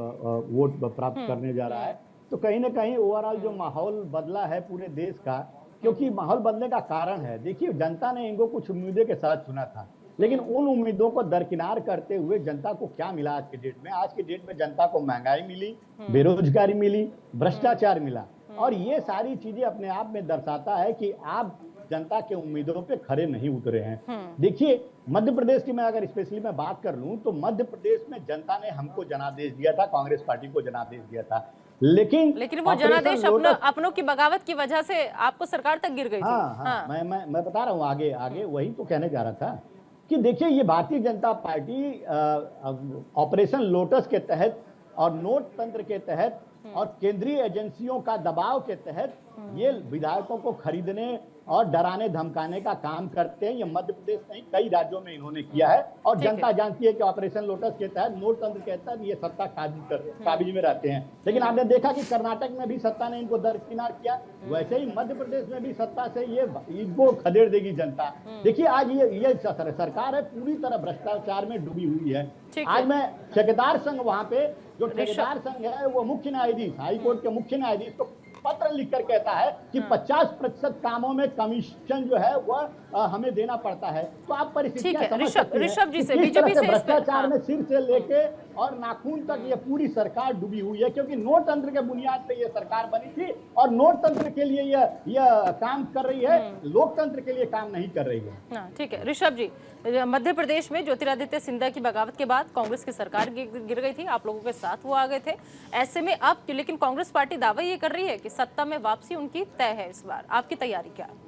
[SPEAKER 2] वोट प्राप्त करने जा रहा है। तो कहीं ना कहीं ओवरऑल जो माहौल बदला है पूरे देश का, क्योंकि माहौल बदलने का कारण है, देखिए जनता ने इनको कुछ उम्मीदों के साथ चुना था, लेकिन उन उम्मीदों को दरकिनार करते हुए जनता को क्या मिला आज के डेट में? आज के डेट में जनता को महंगाई मिली, बेरोजगारी मिली, भ्रष्टाचार मिला। और ये सारी चीजें अपने आप में दर्शाता है कि आप जनता के उम्मीदों पे खरे नहीं उतरे हैं। देखिए, मध्य प्रदेश की मैं अगर स्पेशली मैं बात कर लूं तो मध्य प्रदेश में जनता ने हमको जनादेश दिया था, कांग्रेस पार्टी को जनादेश दिया था, लेकिन
[SPEAKER 1] वो जनादेश अपनों की बगावत की वजह से आपको सरकार तक गिर गई थी।
[SPEAKER 2] हाँ, मैं बता रहा हूँ, आगे वही तो कहने जा रहा था कि देखिए, ये Bharatiya Janata party operation lotus के तहत और नोट तंत्र के तहत और केंद्रीय एजेंसियों का दबाव के तहत ये विधायकों को खरीदने और डराने धमकाने का काम करते हैं। ये मध्य प्रदेश नहीं, कई राज्यों में इन्होंने किया है और जनता जानती है कि ऑपरेशन लोटस के तहत, नोट तंत्र के तहत ये सत्ता काबिज में रहते हैं। लेकिन आपने देखा कि कर्नाटक में भी सत्ता ने इनको दरकिनार किया, वैसे ही मध्य प्रदेश में भी सत्ता से ये इनको खदेड़ देगी जनता। देखिए, आज ये सरकार है पूरी तरह भ्रष्टाचार में डूबी हुई है। आज मैं ठेकेदार संघ, वहां पे जो ठेकेदार संघ है वो मुख्य न्यायाधीश, हाईकोर्ट के मुख्य न्यायाधीश को पत्र लिखकर कहता है कि 50% कामों में कमीशन जो है वह हमें देना पड़ता है। तो आप परिस्थितियां समझ सकते हैं
[SPEAKER 1] ऋषभ जी से,
[SPEAKER 2] कि किस
[SPEAKER 1] बीजेपी
[SPEAKER 2] तरह
[SPEAKER 1] से
[SPEAKER 2] भ्रष्टाचार में सिर से लेके और नाखून तक ये पूरी सरकार डूबी हुई है, क्योंकि नोट तंत्र के बुनियाद पे ये सरकार बनी थी और नोट तंत्र के लिए यह काम कर रही है, लोकतंत्र के लिए काम नहीं कर रही है।
[SPEAKER 1] ठीक है ऋषभ जी, मध्य प्रदेश में ज्योतिरादित्य सिंधिया की बगावत के बाद कांग्रेस की सरकार गिर गई थी, आप लोगों के साथ वो आ गए थे। ऐसे में अब लेकिन कांग्रेस पार्टी दावा ये कर रही है कि सत्ता में वापसी उनकी तय है इस बार, आपकी तैयारी क्या है?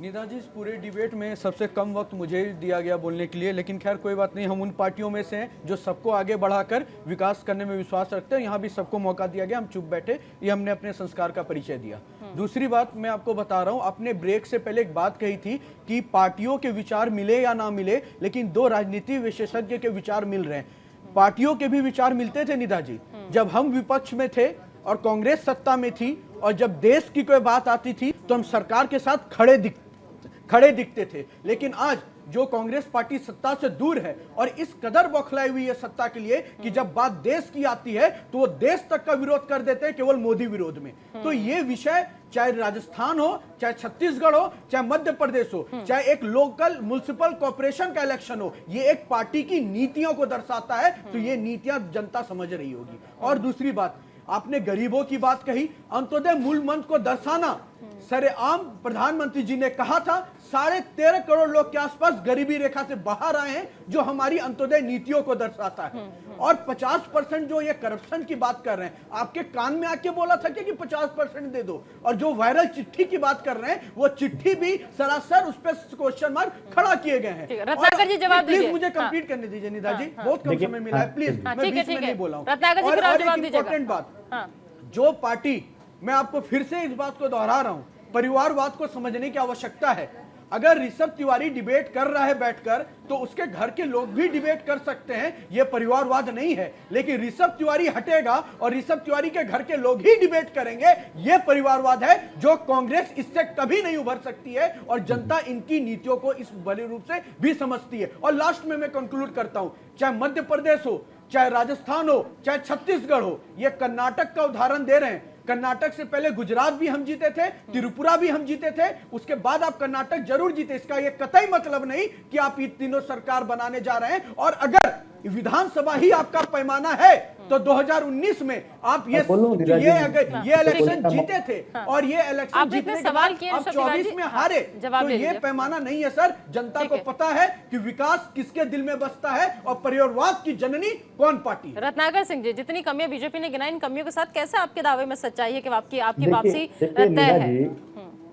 [SPEAKER 3] निधा जी, इस पूरे डिबेट में सबसे कम वक्त मुझे दिया गया बोलने के लिए, लेकिन खैर कोई बात नहीं, हम उन पार्टियों में से हैं जो सबको आगे बढ़ाकर विकास करने में विश्वास रखते हैं। यहाँ भी सबको मौका दिया गया, हम चुप बैठे, ये हमने अपने संस्कार का परिचय दिया। दूसरी बात मैं आपको बता रहा हूँ, अपने ब्रेक से पहले एक बात कही थी कि पार्टियों के विचार मिले या ना मिले, लेकिन दो राजनीति विशेषज्ञ के विचार मिल रहे हैं। पार्टियों के भी विचार मिलते थे निधा जी, जब हम विपक्ष में थे और कांग्रेस सत्ता में थी, और जब देश की कोई बात आती थी तो हम सरकार के साथ खड़े दिखते थे। लेकिन आज जो कांग्रेस पार्टी सत्ता से दूर है और इस कदर बौखलाई हुई है सत्ता के लिए कि जब बात देश की आती है तो वो देश तक का विरोध कर देते हैं केवल मोदी विरोध में। तो ये विषय चाहे राजस्थान हो, चाहे छत्तीसगढ़ हो, चाहे मध्य प्रदेश हो, चाहे एक लोकल म्युनिसिपल कॉर्पोरेशन का इलेक्शन हो, ये एक पार्टी की नीतियों को दर्शाता है। तो ये नीतियां जनता समझ रही होगी। और दूसरी बात, आपने गरीबों की बात कही, अंत्योदय मूल मंत्र को दर्शाना, सरेआम प्रधानमंत्री जी ने कहा था 13.5 करोड़ लोग के आसपास गरीबी रेखा से बाहर आए हैं, जो हमारी अंत्योदय नीतियों को दर्शाता है। और 50% जो ये करप्शन की बात कर रहे हैं, आपके कान में आके बोला था कि 50% दे दो। और जो वायरल चिट्ठी की बात कर रहे हैं, वो चिट्ठी भी सरासर उस पर क्वेश्चन मार्क खड़ा किए गए हैं।
[SPEAKER 1] रत्नाकर जी जवाब दीजिए।
[SPEAKER 3] प्लीज मुझे कंप्लीट करने दीजिए निधा जी, बहुत कम समय मिला है, प्लीज मैं बीच में नहीं बोला हूं।
[SPEAKER 1] रत्नाकर जी,
[SPEAKER 3] और
[SPEAKER 1] जवाब
[SPEAKER 3] एक
[SPEAKER 1] दीजिएगा।
[SPEAKER 3] इंपॉर्टेंट बात, जो पार्टी, मैं आपको फिर से इस बात को दोहरा रहा हूं, परिवारवाद को समझने की आवश्यकता है। अगर ऋषभ तिवारी डिबेट कर रहा है बैठकर, तो उसके घर के लोग भी डिबेट कर सकते हैं, यह परिवारवाद नहीं है। लेकिन ऋषभ तिवारी हटेगा और ऋषभ तिवारी के घर के लोग ही डिबेट करेंगे, यह परिवारवाद है, जो कांग्रेस इससे कभी नहीं उभर सकती है। और जनता इनकी नीतियों को इस बड़े रूप से भी समझती है। और लास्ट में मैं कंक्लूड करता हूं, चाहे मध्य प्रदेश हो, चाहे राजस्थान हो, चाहे छत्तीसगढ़ हो, यह कर्नाटक का उदाहरण दे रहे हैं। कर्नाटक से पहले गुजरात भी हम जीते थे, त्रिपुरा भी हम जीते थे, उसके बाद आप कर्नाटक जरूर जीते। इसका यह कतई मतलब नहीं कि आप ये तीनों सरकार बनाने जा रहे हैं। और अगर विधानसभा ही आपका पैमाना है तो 2019 में आप ये इलेक्शन जीते थे और ये इलेक्शन जीतने के बाद आप 24 में हारे। तो ये पैमाना नहीं है सर। जनता को पता है कि विकास किसके दिल में बसता है और परिवारवाद की जननी कौन पार्टी है।
[SPEAKER 1] रत्नाकर सिंह जी, जितनी कमियां बीजेपी ने गिनाई, इन कमियों के साथ कैसे आपके दावे में सच्चाई है कि आपकी वापसी तय है?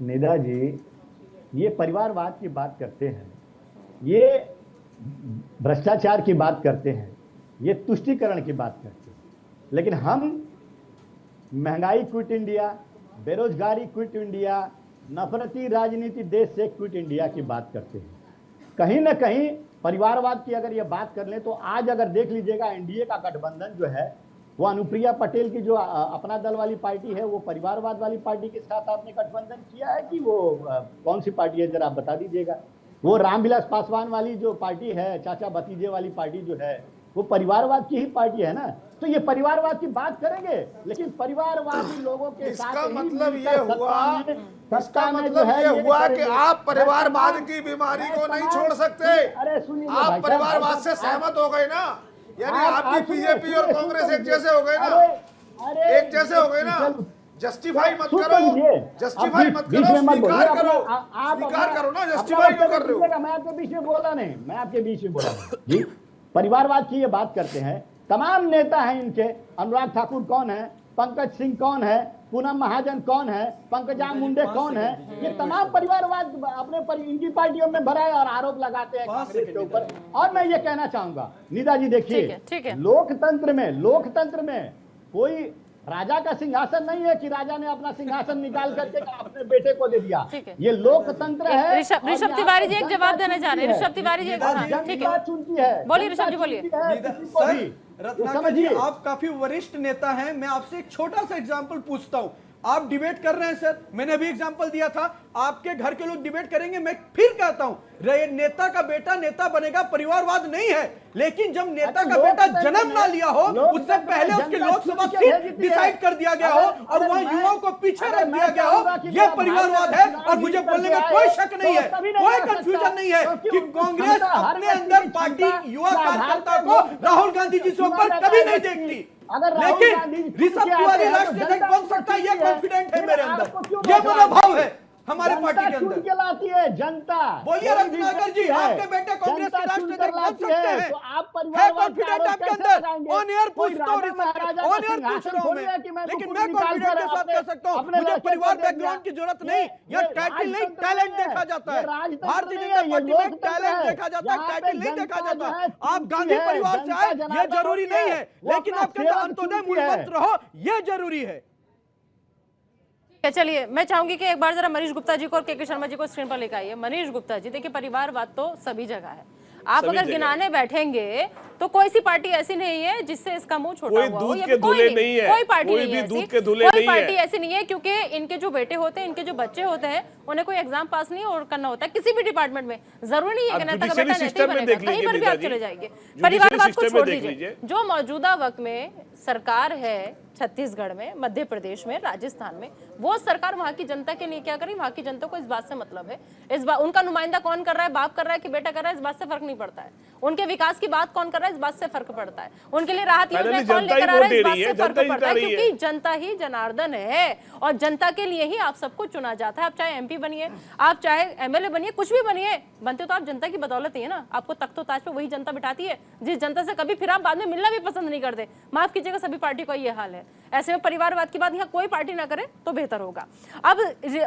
[SPEAKER 2] निधा जी, ये परिवारवाद की बात करते हैं, ये भ्रष्टाचार की बात करते हैं, ये तुष्टीकरण की बात करते हैं, लेकिन हम महंगाई क्विट इंडिया, बेरोजगारी क्विट इंडिया, नफरती राजनीति देश से क्विट इंडिया की बात करते हैं। कहीं ना कहीं परिवारवाद की अगर ये बात कर लें तो आज अगर देख लीजिएगा, एनडीए का गठबंधन जो है वो अनुप्रिया पटेल की जो अपना दल वाली पार्टी है, वो परिवारवाद वाली पार्टी के साथ आपने गठबंधन किया है कि वो कौन सी पार्टी है, जरा आप बता दीजिएगा। वो रामविलास पासवान वाली जो पार्टी है, चाचा भतीजे वाली पार्टी जो है, वो परिवारवाद की ही पार्टी है ना। तो ये परिवारवाद की बात करेंगे, लेकिन परिवारवादी लोगों के साथ
[SPEAKER 4] इसका मतलब ये हुआ कि आप परिवारवाद की बीमारी को नहीं छोड़ सकते।
[SPEAKER 2] अरे सुनिए,
[SPEAKER 4] आप परिवारवाद से सहमत हो गए ना, यानी आपकी बीजेपी और कांग्रेस एक जैसे हो गए ना, एक जैसे हो गए ना। जस्टिफाई मत
[SPEAKER 2] सुन
[SPEAKER 4] करो,
[SPEAKER 2] लीजिए।
[SPEAKER 4] जस्टिफाई
[SPEAKER 2] आप
[SPEAKER 4] मत
[SPEAKER 2] बीच
[SPEAKER 4] करो,
[SPEAKER 2] में मत बोलिए।
[SPEAKER 4] स्वीकार करो,
[SPEAKER 2] आप
[SPEAKER 4] स्वीकार करो ना,
[SPEAKER 2] अपना
[SPEAKER 4] जस्टिफाई क्यों
[SPEAKER 2] वक्तव्य
[SPEAKER 4] कर रहे हो?
[SPEAKER 2] कीजिएगा, मैं आपके बीच में बोला नहीं, मैं आपके बीच में बोला नहीं जी। परिवारवाद की ये बात करते हैं, तमाम नेता हैं इनके, अनुराग ठाकुर कौन है, पंकज सिंह कौन है, पूनम महाजन कौन है, पंकजा मुंडे कौन है, ये तमाम परिवारवाद इनकी पार्टियों में भरा है और आरोप लगाते हैं कांग्रेस के ऊपर। और मैं ये कहना चाहूंगा निदा जी,
[SPEAKER 1] ठीक
[SPEAKER 2] देखिए
[SPEAKER 1] है।
[SPEAKER 2] लोकतंत्र में कोई राजा का सिंहासन नहीं है कि राजा ने अपना सिंहासन निकाल करके अपने बेटे को दे दिया।
[SPEAKER 1] ठीक है।
[SPEAKER 2] ये लोकतंत्र है।
[SPEAKER 1] ऋषभ तिवारी जी एक जवाब देना चाह रहे हैं। ऋषभ तिवारी जी ठीक
[SPEAKER 2] जनता
[SPEAKER 1] है,
[SPEAKER 2] चुनती है।
[SPEAKER 1] बोलिए ऋषभ जी, बोलिए।
[SPEAKER 3] सर, रत्नाकर जी,
[SPEAKER 2] समझिए।
[SPEAKER 3] आप काफी वरिष्ठ नेता हैं, मैं आपसे एक छोटा सा एग्जांपल पूछता हूं। आप डिबेट कर रहे हैं सर, मैंने अभी एग्जांपल दिया था, आपके घर के लोग डिबेट करेंगे। मैं फिर कहता हूं, नेता का बेटा नेता बनेगा, परिवारवाद नहीं है। लेकिन जब नेता का बेटा जन्म ना लिया हो, उससे पहले उसकी लोकसभा सीट डिसाइड कर दिया गया हो और वहां युवाओं को पीछे रख दिया गया हो, यह परिवारवाद है। और मुझे बोलने में कोई शक नहीं है, कोई कंफ्यूजन नहीं है कि कांग्रेस अपने अंदर पार्टी युवा कार्यकर्ता को राहुल गांधी जी से ऊपर कभी नहीं देखती। लेकिन ऋषभ तिवारी राष्ट्रीय अध्यक्ष बन सकता है, ये कॉन्फिडेंट है मेरे अंदर, ये मनोभाव है हमारे पार्टी के अंदर।
[SPEAKER 2] के लाती है जनता।
[SPEAKER 3] बोलिए रत्नाकर जी, आपके बेटे कांग्रेस के राष्ट्रीय अध्यक्ष बन सकते हैं,
[SPEAKER 2] तो आप
[SPEAKER 3] है कॉन्फिडेंट आपके अंदर? ऑन एयर पूछता हूं, ऑन एयर पूछ रहा हूं मैं, लेकिन मैं कॉन्फिडेंट के साथ कह सकता हूं, मुझे परिवार बैकग्राउंड की जरूरत नहीं, यह टाइटल नहीं, टैलेंट देखा जाता है। भारतीय जनता पार्टी में टैलेंट देखा जाता है, टाइटल नहीं देखा जाता। आप गांधी परिवार से आए, यह जरूरी नहीं है, लेकिन आपके अंदर अंत्योदय मूल मंत्र हो, यह जरूरी है।
[SPEAKER 1] चलिए, मैं चाहूंगी कि एक बार जरा मनीष गुप्ता जी को और के शर्मा जी को स्क्रीन पर लेकर आइए। मनीष गुप्ता जी, देखिए परिवारवाद तो सभी जगह है, आप अगर गिनाने बैठेंगे तो कोई सी पार्टी ऐसी नहीं है जिससे इसका मुंह छोटा हुआ हो, या कोई नहीं है, कोई पार्टी नहीं है ऐसी, कोई पार्टी ऐसी नहीं है, क्योंकि इनके जो बेटे होते हैं, इनके जो बच्चे होते हैं, उन्हें कोई एग्जाम पास नहीं और करना होता है किसी भी डिपार्टमेंट में। जरूरी नहीं है कि नेता का बेटा नेता ही बनेगा, कहीं पर भी आप चले जाएंगे। परिवारवाद को छोड़ दीजिए, जो मौजूदा वक्त में सरकार है छत्तीसगढ़ में, मध्य प्रदेश में, राजस्थान में, वो सरकार वहां की जनता के लिए क्या करी, वहां की जनता को इस बात से मतलब है। इस बात उनका नुमाइंदा कौन कर रहा है, बाप कर रहा है कि बेटा कर रहा है, इस बात से फर्क नहीं पड़ता है। उनके विकास की बात कौन कर रहा है, इस बात से फर्क पड़ता है। उनके लिए राहत योजना कौन लेकर आ रहा है, इस बात से फर्क पड़ता है, क्योंकि जनता ही जनार्दन है और जनता के लिए ही आप सबको चुना जाता है। आप चाहे एमपी बनिए, आप चाहे एमएलए बनिए, कुछ भी बनिए, बनते तो आप जनता की बदौलत ही है ना। आपको तख्तो ताज पे वही जनता बिठाती है जिस जनता से कभी फिर आप बाद में मिलना भी पसंद नहीं करते। माफ कीजिएगा, सभी पार्टी का ये हाल है। ऐसे में परिवारवाद की बात यहाँ कोई पार्टी ना करे तो बेहतर होगा। अब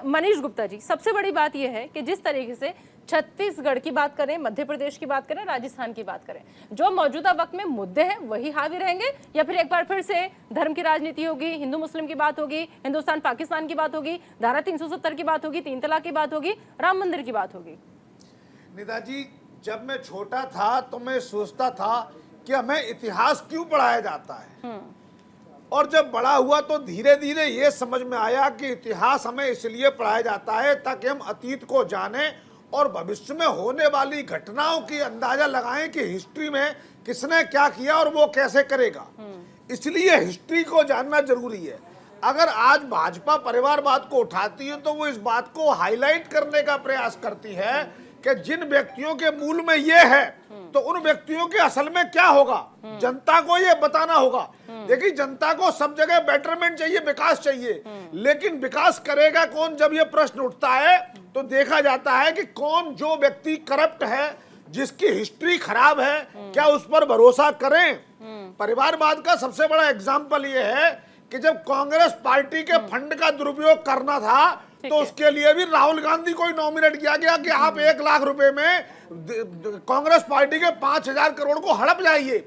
[SPEAKER 1] मनीष गुप्ता जी, सबसे बड़ी बात यह है कि जिस तरीके से छत्तीसगढ़ की बात करें, मध्य प्रदेश की बात करें, राजस्थान की बात करें, जो मौजूदा वक्त में मुद्दे हैं वही हावी रहेंगे, या फिर एक बार फिर से धर्म की राजनीति होगी, हिंदू मुस्लिम की बात होगी, हिंदुस्तान पाकिस्तान की बात होगी, धारा 370 की बात होगी, 3 तलाक की बात होगी, राम मंदिर की बात होगी?
[SPEAKER 4] निदा जी, जब मैं छोटा था तो मैं सोचता था कि हमें इतिहास क्यों पढ़ाया जाता है, और जब बड़ा हुआ तो धीरे धीरे ये समझ में आया कि इतिहास हमें इसलिए पढ़ाया जाता है ताकि हम अतीत को जानें और भविष्य में होने वाली घटनाओं की अंदाजा लगाएं कि हिस्ट्री में किसने क्या किया और वो कैसे करेगा। इसलिए हिस्ट्री को जानना जरूरी है। अगर आज भाजपा परिवारवाद को उठाती है तो वो इस बात को हाईलाइट करने का प्रयास करती है कि जिन व्यक्तियों के मूल में ये है तो उन व्यक्तियों के असल में क्या होगा, जनता को ये बताना होगा। देखिए, जनता को सब जगह बेटरमेंट चाहिए, विकास चाहिए, लेकिन विकास करेगा कौन? जब ये प्रश्न उठता है तो देखा जाता है कि कौन जो व्यक्ति करप्ट है, जिसकी हिस्ट्री खराब है, क्या उस पर भरोसा करें। परिवारवाद का सबसे बड़ा एग्जाम्पल ये है कि जब कांग्रेस पार्टी के फंड का दुरुपयोग करना था तो उसके लिए भी राहुल गांधी को नॉमिनेट किया गया कि आप 1 लाख रुपए में कांग्रेस पार्टी के 5,000 करोड़ को हड़प जाइए।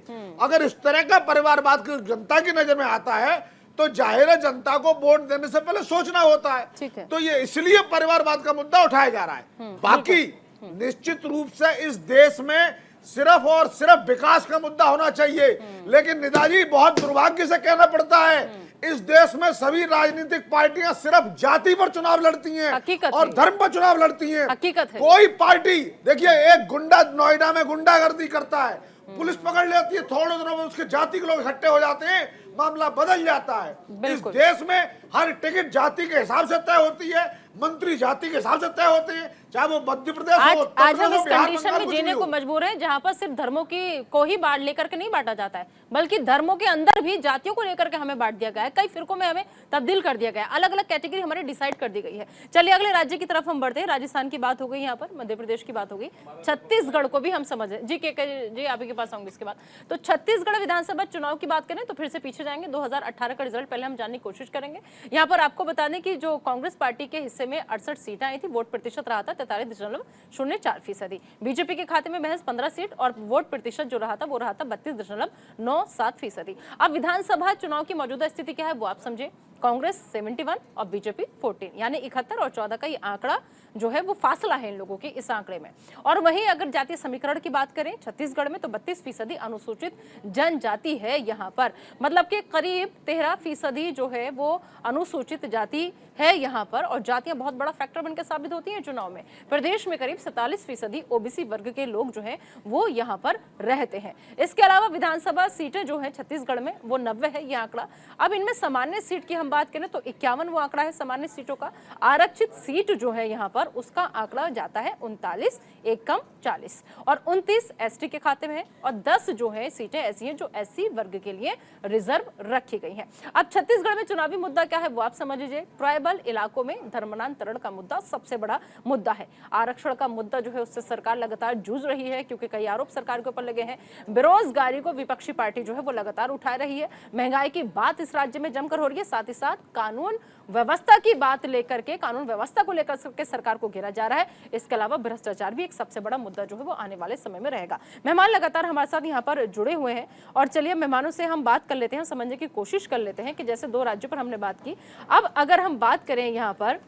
[SPEAKER 4] अगर इस तरह का परिवारवाद जनता की नजर में आता है तो जाहिर है जनता को वोट देने से पहले सोचना होता है। तो ये इसलिए परिवारवाद का मुद्दा उठाया जा रहा है। बाकी निश्चित रूप से इस देश में सिर्फ और सिर्फ विकास का मुद्दा होना चाहिए, लेकिन निदाजी बहुत दुर्भाग्य से कहना पड़ता है इस देश में सभी राजनीतिक पार्टियां सिर्फ जाति पर चुनाव लड़ती हैं और धर्म पर चुनाव लड़ती हैं। कोई पार्टी, देखिए, एक गुंडा नोएडा में गुंडागर्दी करता है, पुलिस पकड़ लेती है, थोड़े दिनों में उसके जाति के लोग इकट्ठे हो जाते हैं, मामला बदल जाता है। इस देश में हर टिकट जाति के हिसाब से तय होती है, मंत्री जाति के हिसाब से तय होते हैं, चाहे वो मध्य प्रदेश हो, उत्तर
[SPEAKER 1] आज हम
[SPEAKER 4] प्रदेश
[SPEAKER 1] इस
[SPEAKER 4] हो, बिहार,
[SPEAKER 1] कंडीशन
[SPEAKER 4] बंगाल,
[SPEAKER 1] में
[SPEAKER 4] कुछ
[SPEAKER 1] जीने
[SPEAKER 4] भी
[SPEAKER 1] को
[SPEAKER 4] हो।
[SPEAKER 1] मजबूर हैं जहां पर सिर्फ धर्मों की को ही बांट लेकर के नहीं बांटा जाता है, बल्कि धर्मों के अंदर भी जातियों को लेकर के हमें बांट दिया गया है, कई फिरकों में हमें तब्दील कर दिया गया है, अलग अलग कैटेगरी हमारे डिसाइड कर दी गई है। चलिए अगले राज्य की तरफ हम बढ़ते हैं। राजस्थान की बात हो गई, यहाँ पर मध्य प्रदेश की बात हो गई, छत्तीसगढ़ को भी हम समझ जी जी आप ही के पास आऊंगे इसके बाद। तो छत्तीसगढ़ विधानसभा चुनाव की बात करें तो फिर से पीछे जाएंगे, 2018 का रिजल्ट पहले हम जानने की कोशिश करेंगे। यहाँ पर आपको बता दें कि जो कांग्रेस पार्टी के हिस्से में 68 सीटें आई थी, वोट प्रतिशत रहा था 43.04%। बीजेपी के खाते में महज 15 सीट और वोट प्रतिशत जो रहा था वो रहा था 32.97%। अब विधानसभा चुनाव की मौजूदा स्थिति क्या है वो आप समझे। कांग्रेस 71 और बीजेपी 14, यानी 71 और 14 का ये आंकड़ा जो है वो फासला है इन लोगों के इस आंकड़े में। और वहीं अगर जातीय समीकरण की बात करें छत्तीसगढ़ में तो 32% अनुसूचित जनजाति है यहाँ पर, मतलब कि करीब 13% जो है वो अनुसूचित जाति है यहाँ पर, और जातियां बहुत बड़ा फैक्टर बनकर साबित होती हैं चुनाव में। प्रदेश में करीब 47% ओबीसी वर्ग के लोग जो हैं वो यहाँ पर रहते हैं। इसके अलावा विधानसभा सीटें जो है छत्तीसगढ़ में वो 90 है ये आंकड़ा। अब इनमें सामान्य सीट की हम बात करें तो 51 वो आंकड़ा है सामान्य सीटों का। आरक्षित सीट जो है यहाँ पर उसका आंकड़ा जाता है 39, एक कम 40, और 29 एसटी के खाते में है, और 10 जो है सीटें ऐसी हैं जो एससी वर्ग के लिए रिजर्व रखी गई हैं। अब छत्तीसगढ़ में चुनावी मुद्दा क्या है वो आप समझ लीजिए। ट्राइबल इलाकों में धर्मांतरण का मुद्दा सबसे बड़ा मुद्दा है। आरक्षण का मुद्दा जो है उससे सरकार लगातार जूझ रही है क्योंकि कई आरोप सरकार के ऊपर लगे हैं। बेरोजगारी को विपक्षी पार्टी जो है वो लगातार उठा रही है। महंगाई की बात इस राज्य में जमकर हो रही है, साथ ही साथ कानून व्यवस्था की बात लेकर के, कानून व्यवस्था को लेकर के सरकार को घेरा जा रहा है। इसके अलावा भ्रष्टाचार भी एक सबसे बड़ा मुद्दा जो है वो आने वाले समय में रहेगा। मेहमान लगातार हमारे साथ यहाँ पर जुड़े हुए हैं और चलिए मेहमानों से हम बात कर लेते हैं, समझने की कोशिश कर लेते हैं कि जैसे 2 राज्यों पर हमने बात की। अब अगर हम बात करें यहाँ पर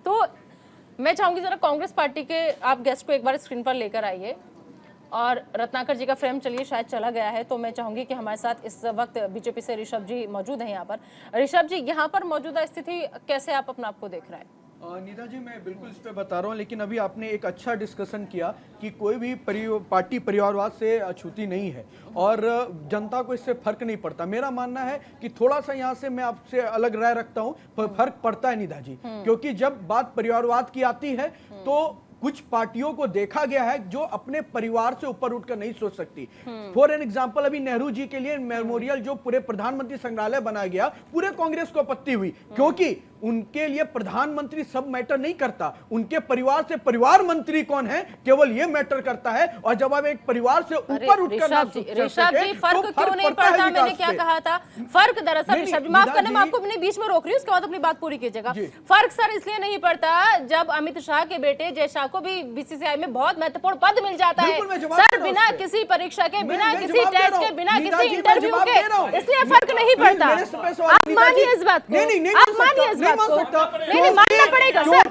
[SPEAKER 1] तो मैं चाहूंगी जरा कांग्रेस पार्टी के आप गेस्ट को एक बार स्क्रीन पर लेकर आइए, और रत्नाकर जी का फ्रेम चलिए शायद चला गया है, तो मैं चाहूंगी कि हमारे साथ इस वक्त बीजेपी से ऋषभ जी मौजूद हैं यहाँ पर। ऋषभ जी, यहाँ पर मौजूदा स्थिति कैसे आप अपने आप को देख रहे हैं?
[SPEAKER 3] निधा जी, मैं बिल्कुल इस पे बता रहा हूँ, लेकिन अभी आपने एक अच्छा डिस्कशन किया कि कोई भी पार्टी परिवारवाद से अछूती नहीं है और जनता को इससे फर्क नहीं पड़ता। मेरा मानना है कि थोड़ा सा यहाँ से मैं आपसे अलग राय रखता हूँ, फर्क पड़ता है निधा जी, क्योंकि जब बात परिवारवाद की आती है तो कुछ पार्टियों को देखा गया है जो अपने परिवार से ऊपर उठकर नहीं सोच सकती। फॉर एन एग्जांपल, अभी नेहरू जी के लिए मेमोरियल जो पूरे प्रधानमंत्री संग्रहालय बनाया गया, पूरे कांग्रेस को आपत्ति हुई क्योंकि उनके लिए प्रधानमंत्री सब मैटर नहीं करता, उनके परिवार से परिवार मंत्री कौन है केवल ये मैटर करता है। और जब आप एक परिवार से ऊपर उठकर
[SPEAKER 1] ऋषभ जी फर्क क्यों नहीं पड़ता? मैंने क्या कहा था? फर्क दरअसल ऋषभ जी, माफ करना, मैं आपको अपने बीच में रोक रही हूँ, उसके बाद अपनी बात पूरी कीजिएगा। फर्क सर इसलिए नहीं पड़ता जब अमित शाह के बेटे जय शाह को भी बीसीसीआई में बहुत महत्वपूर्ण पद मिल जाता है सर, बिना किसी परीक्षा के, बिना किसी टेस्ट के, बिना किसी इंटरव्यू के, इसलिए फर्क नहीं पड़ता। आप मानिए इस बात को, आप मानिए इस बात को। नहीं मानना पड़ेगा सर,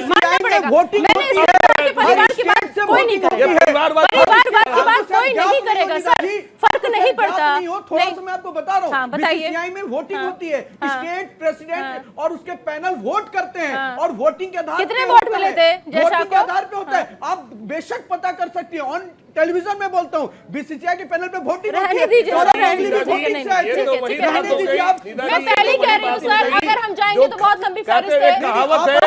[SPEAKER 1] मानना पड़ेगा। मैंने इस के परिवार की बात कोई नहीं करेगा, परिवारवाद की बात कोई नहीं करेगा सर, फर्क नहीं पड़ता।
[SPEAKER 3] थोड़ा सा मैं आपको बता रहा हूँ,
[SPEAKER 1] बताइए।
[SPEAKER 3] बीसीसीआई में वोटिंग होती है, स्टेट प्रेसिडेंट और उसके पैनल वोट करते हैं और वोटिंग के आधार
[SPEAKER 1] कितने वोट मिले थे जैसा
[SPEAKER 3] के आधार पे होता है। आप बेशक पता कर सकती है, ऑन टेलीविजन में बोलता हूँ, बीसीसीआई के पैनल पे वोटिंग होती है।
[SPEAKER 1] मैं पहले कह रही हूँ सर, अगर हम जाएंगे तो बहुत लंबी फहरिस्त है,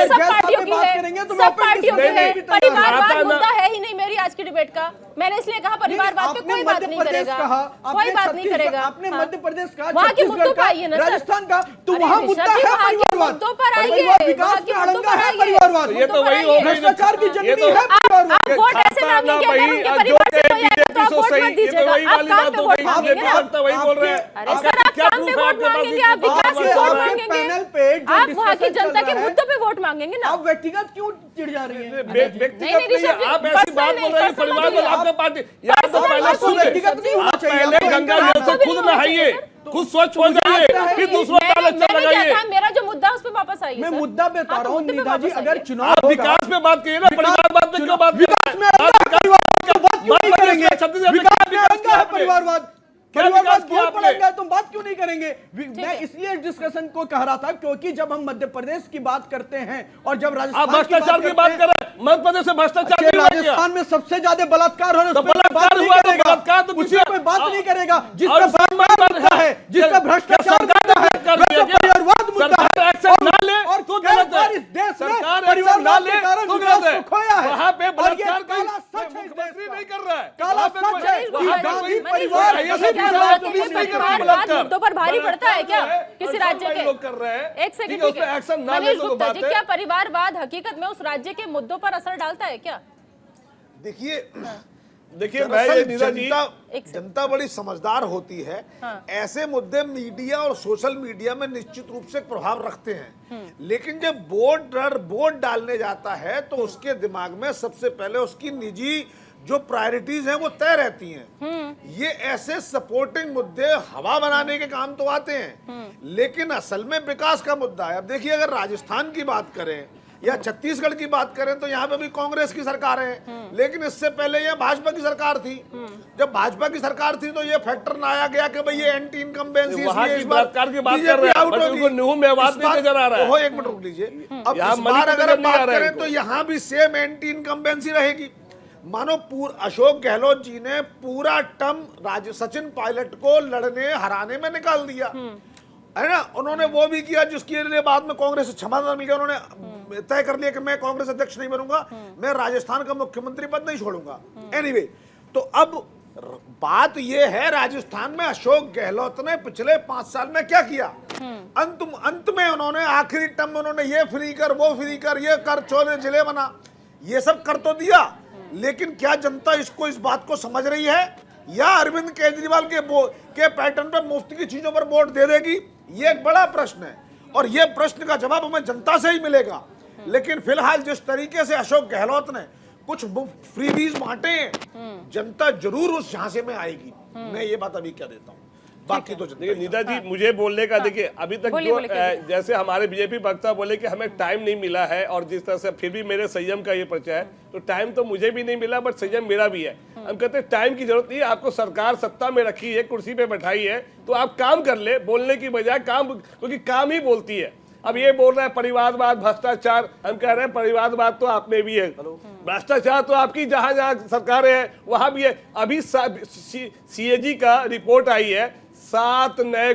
[SPEAKER 1] सब पार्टियों की है, सब पार्टियों की है। परिवारवाद मुद्दा है ही नहीं मेरी आज की डिबेट का। मैंने इसलिए कहा परिवारवाद पे कोई बात नहीं करेगा, कोई बात नहीं करेगा।
[SPEAKER 3] आपने मध्य प्रदेश का,
[SPEAKER 1] वहाँ के मुद्दों पर आइए ना सर,
[SPEAKER 3] राजस्थान का, तो वहाँ मुद्दा है परिवारवाद।
[SPEAKER 1] मुद्दों पर आइए,
[SPEAKER 3] विकास में अड़ंगा है परिवारवाद।
[SPEAKER 5] ये तो वही हो गई,
[SPEAKER 3] भ्रष्टाचार की जननी है परिवारवाद।
[SPEAKER 1] आप वोट ऐसे मांगेंगे अगर उनके परिवार से कोई आएगा तो आप वोट मत दीजिएगा, आप काम पे वोट मांगेंगे ना।
[SPEAKER 5] वही बोल रहे हैं।
[SPEAKER 1] अरे सर, आप काम पे वोट मांगेंगे, आप विकास पे वोट मांगेंगे, आप वहाँ की जनता के मुद्दों पे वोट मांगेंगे ना।
[SPEAKER 3] आप व्यक्तिगत क्यों चिढ़ जा रही हैं?
[SPEAKER 5] व्यक्तिगत नहीं, आप ऐसी बात बोल रहे हैं परिवारवाद आपका पार्टी, या तो पहले पहले गंगा जल से खुद नहाइए, खुद स्वच्छ हो जाइए, फिर दूसरों का लक्ष्य लगाइए।
[SPEAKER 1] मेरा जो मुद्दा उस पे वापस आइए।
[SPEAKER 3] मैं मुद्दा पे बता रहा हूँ निधा जी, अगर चुनाव
[SPEAKER 5] आप विकास पे बात करिए ना, परिवारवाद पे क्यों बात कर रहे हैं?
[SPEAKER 3] परिवारवाद परिवारवाद बोल पड़ेगा, तुम बात क्यों नहीं करेंगे? मैं इसलिए डिस्कशन को कह रहा था क्योंकि जब हम मध्य प्रदेश की बात करते हैं और जब राजस्थान
[SPEAKER 5] भ्रष्टाचार की बात करें, मध्य प्रदेश से भ्रष्टाचार
[SPEAKER 3] राजस्थान में सबसे ज्यादा बलात्कार हो रहे हैं,
[SPEAKER 5] बलात्कार तो
[SPEAKER 3] उसी पे बात नहीं करेगा। जिसका भ्रष्टाचार है, जिसका भ्रष्टाचार है,
[SPEAKER 5] सरकार
[SPEAKER 3] परिवारवाद
[SPEAKER 5] ना ले
[SPEAKER 3] के कारण
[SPEAKER 5] तो
[SPEAKER 3] विकास
[SPEAKER 5] गलत है।
[SPEAKER 3] को खोया है।
[SPEAKER 5] वहाँ पे
[SPEAKER 3] और ये
[SPEAKER 5] बलात्कार
[SPEAKER 3] काला सच है
[SPEAKER 5] मुख्यमंत्री
[SPEAKER 3] देश का।
[SPEAKER 5] नहीं कर रहा है।
[SPEAKER 3] काला
[SPEAKER 5] वहाँ पे
[SPEAKER 3] सच
[SPEAKER 5] कोई-
[SPEAKER 3] है कि
[SPEAKER 5] वहाँ पे
[SPEAKER 3] गांधी
[SPEAKER 5] कोई-
[SPEAKER 3] परिवार
[SPEAKER 5] ऐसा
[SPEAKER 3] किसी
[SPEAKER 5] क्या
[SPEAKER 3] भी
[SPEAKER 5] बात
[SPEAKER 3] राज्य
[SPEAKER 5] नहीं
[SPEAKER 3] में
[SPEAKER 5] कर
[SPEAKER 3] नहीं
[SPEAKER 5] रहा है
[SPEAKER 3] कर
[SPEAKER 5] बलात्कार।
[SPEAKER 1] मुद्दों पर भारी पड़ता है क्या किसी राज्य के?
[SPEAKER 5] लोग कर रहे हैं
[SPEAKER 1] एक सेकंड,
[SPEAKER 5] ठीक है, उस पे एक्शन ना ले
[SPEAKER 1] मनीष
[SPEAKER 5] तो
[SPEAKER 1] गुप्ता
[SPEAKER 5] बात
[SPEAKER 1] जी,
[SPEAKER 5] है।
[SPEAKER 1] क्या परिवारवाद हकीकत में उस राज्य के मुद्दों पर असर डालता है क्या?
[SPEAKER 5] देखिए मैं ये नीरज जी
[SPEAKER 4] जनता बड़ी समझदार होती है। ऐसे मुद्दे मीडिया और सोशल मीडिया में निश्चित रूप से प्रभाव रखते हैं, लेकिन जब वोट डालने जाता है तो उसके दिमाग में सबसे पहले उसकी निजी जो प्रायोरिटीज हैं वो तय रहती हैं। ये ऐसे सपोर्टिंग मुद्दे हवा बनाने के काम तो आते हैं, लेकिन असल में विकास का मुद्दा है। अब देखिए, अगर राजस्थान की बात करें या छत्तीसगढ़ की बात करें तो यहाँ पे भी कांग्रेस की सरकार है, लेकिन इससे पहले यह भाजपा की सरकार थी। जब भाजपा की सरकार थी तो ये फैक्टर ना आया गया कि भाई ये एंटी इनकम्बेंसी
[SPEAKER 5] वहाँ की बलात्कार की बात कर रहे हैं, बट उनको न्यू में बात नहीं नजर आ रहा है।
[SPEAKER 4] एक मिनट रुक लीजिए। अब
[SPEAKER 5] यहाँ
[SPEAKER 4] इस बार
[SPEAKER 5] मणिपुर
[SPEAKER 4] अगर
[SPEAKER 5] में
[SPEAKER 4] हम
[SPEAKER 5] नहीं आ
[SPEAKER 4] बात
[SPEAKER 5] रहा है
[SPEAKER 4] करें
[SPEAKER 5] इनको।
[SPEAKER 4] तो यहाँ भी सेम एंटी इनकम्बेंसी रहेगी। मानो अशोक गहलोत जी ने पूरा टर्म सचिन पायलट को लड़ने हराने में निकाल दिया है ना। उन्होंने वो भी किया जिसके लिए बाद में कांग्रेस से क्षमता मिल गया। उन्होंने तय कर लिया कि मैं कांग्रेस अध्यक्ष नहीं बनूंगा, मैं राजस्थान का मुख्यमंत्री पद नहीं छोड़ूंगा। एनीवे, तो अब बात यह है, राजस्थान में अशोक गहलोत ने पिछले 5 साल में क्या किया? अंत में उन्होंने आखिरी टर्म में उन्होंने ये फ्री कर, वो फ्री कर, ये कर, चोले जिले बना, ये सब कर तो दिया, लेकिन क्या जनता इस बात को समझ रही है या अरविंद केजरीवाल के पैटर्न पर मुफ्त की चीजों पर वोट दे देगी? ये एक बड़ा प्रश्न है और ये प्रश्न का जवाब हमें जनता से ही मिलेगा। लेकिन फिलहाल जिस तरीके से अशोक गहलोत ने कुछ फ्रीबीज बांटे हैं, जनता जरूर उस झांसे में आएगी। मैं ये बात अभी क्या देता हूँ, बाकी तो
[SPEAKER 5] देखिए नीता जी, मुझे बोलने का देखिए अभी तक जो जैसे हमारे बीजेपी वक्ता बोले कि हमें टाइम नहीं मिला है, और जिस तरह से फिर भी मेरे संयम का ये परिचय है, तो टाइम तो मुझे भी नहीं मिला बट संयम मेरा भी है। हम कहते हैं टाइम की जरूरत नहीं है, आपको सरकार सत्ता में रखी है, कुर्सी पे बैठाई है, तो आप काम कर ले, बोलने की बजाय काम, क्योंकि काम ही बोलती है। अब ये बोल रहा है परिवारवाद, भ्रष्टाचार, हम कह रहे हैं परिवारवाद तो आप में भी है, भ्रष्टाचार तो आपकी जहां जहां सरकारें हैं वहां भी है। अभी सीएजी का रिपोर्ट आई है, 7 नए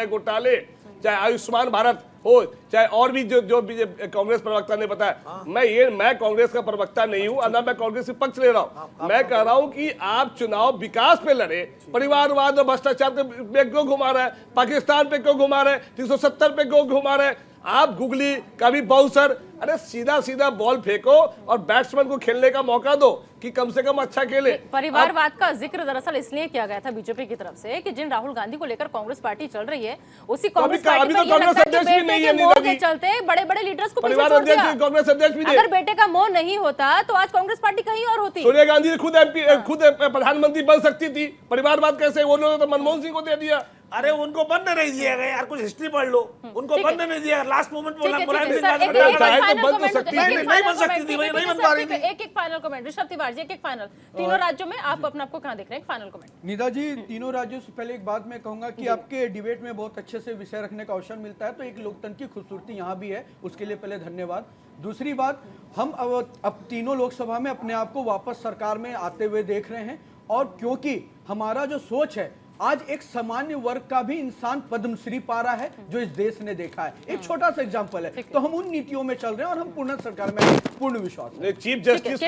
[SPEAKER 5] घोटाले, चाहे आयुष्मान भारत हो, चाहे और भी जो कांग्रेस प्रवक्ता ने बताया। मैं कांग्रेस का प्रवक्ता नहीं हूं, और ना मैं कांग्रेस के पक्ष ले रहा हूं। मैं कह रहा हूं कि आप चुनाव विकास पे लड़े, परिवारवाद और भ्रष्टाचार पे क्यों घुमा रहे हैं, पाकिस्तान पे क्यों घुमा रहे हैं, 370 पे क्यों घुमा रहे हैं, आप गुगली कभी बाउंसर, अरे सीधा सीधा बॉल फेंको और बैट्समैन को खेलने का मौका दो कि कम से कम अच्छा खेले।
[SPEAKER 1] परिवारवाद का जिक्र दरअसल इसलिए किया गया था बीजेपी की तरफ से कि जिन राहुल गांधी को लेकर कांग्रेस पार्टी चल रही है, उसी कांग्रेस पार्टी पर ये लगता है कि बेटे के मोह के चलते बड़े-बड़े लीडर्स को पीछे छोड़ दिया।
[SPEAKER 5] कांग्रेस अध्यक्ष भी
[SPEAKER 1] अगर बेटे का मोह नहीं होता तो आज कांग्रेस पार्टी कहीं और होती।
[SPEAKER 5] सोनिया गांधी खुद प्रधानमंत्री बन सकती थी, परिवारवाद कैसे? उन्होंने तो मनमोहन सिंह को दे दिया।
[SPEAKER 4] अरे उनको बनने नहीं दिया गया यार, कुछ हिस्ट्री पढ़ लो, उनको बनने नहीं दिया, लास्ट मोमेंट बोला
[SPEAKER 1] एक फाइनल कमेंट ऋषभ तिवारी, एक फाइनल, तीनों राज्यों में आप अपने आपको कहां देख रहे हैं? फाइनल कमेंट
[SPEAKER 3] निदा जी, तीनों राज्यों से पहले एक बात मैं कहूंगा कि आपके डिबेट में बहुत अच्छे से विषय रखने का अवसर मिलता है, तो एक लोकतंत्र की खूबसूरती यहाँ भी है, उसके लिए पहले धन्यवाद। दूसरी बात, हम अब तीनों लोकसभा में अपने आप को वापस सरकार में आते हुए देख रहे हैं, और क्योंकि हमारा जो सोच है, आज एक सामान्य वर्ग का भी इंसान पद्मश्री पा रहा है, जो इस देश ने देखा है। एक छोटा सा एग्जांपल है, तो हम उन नीतियों में चल रहे हैं और हम पूर्ण सरकार में पूर्ण विश्वास है।
[SPEAKER 5] चीफ जस्टिस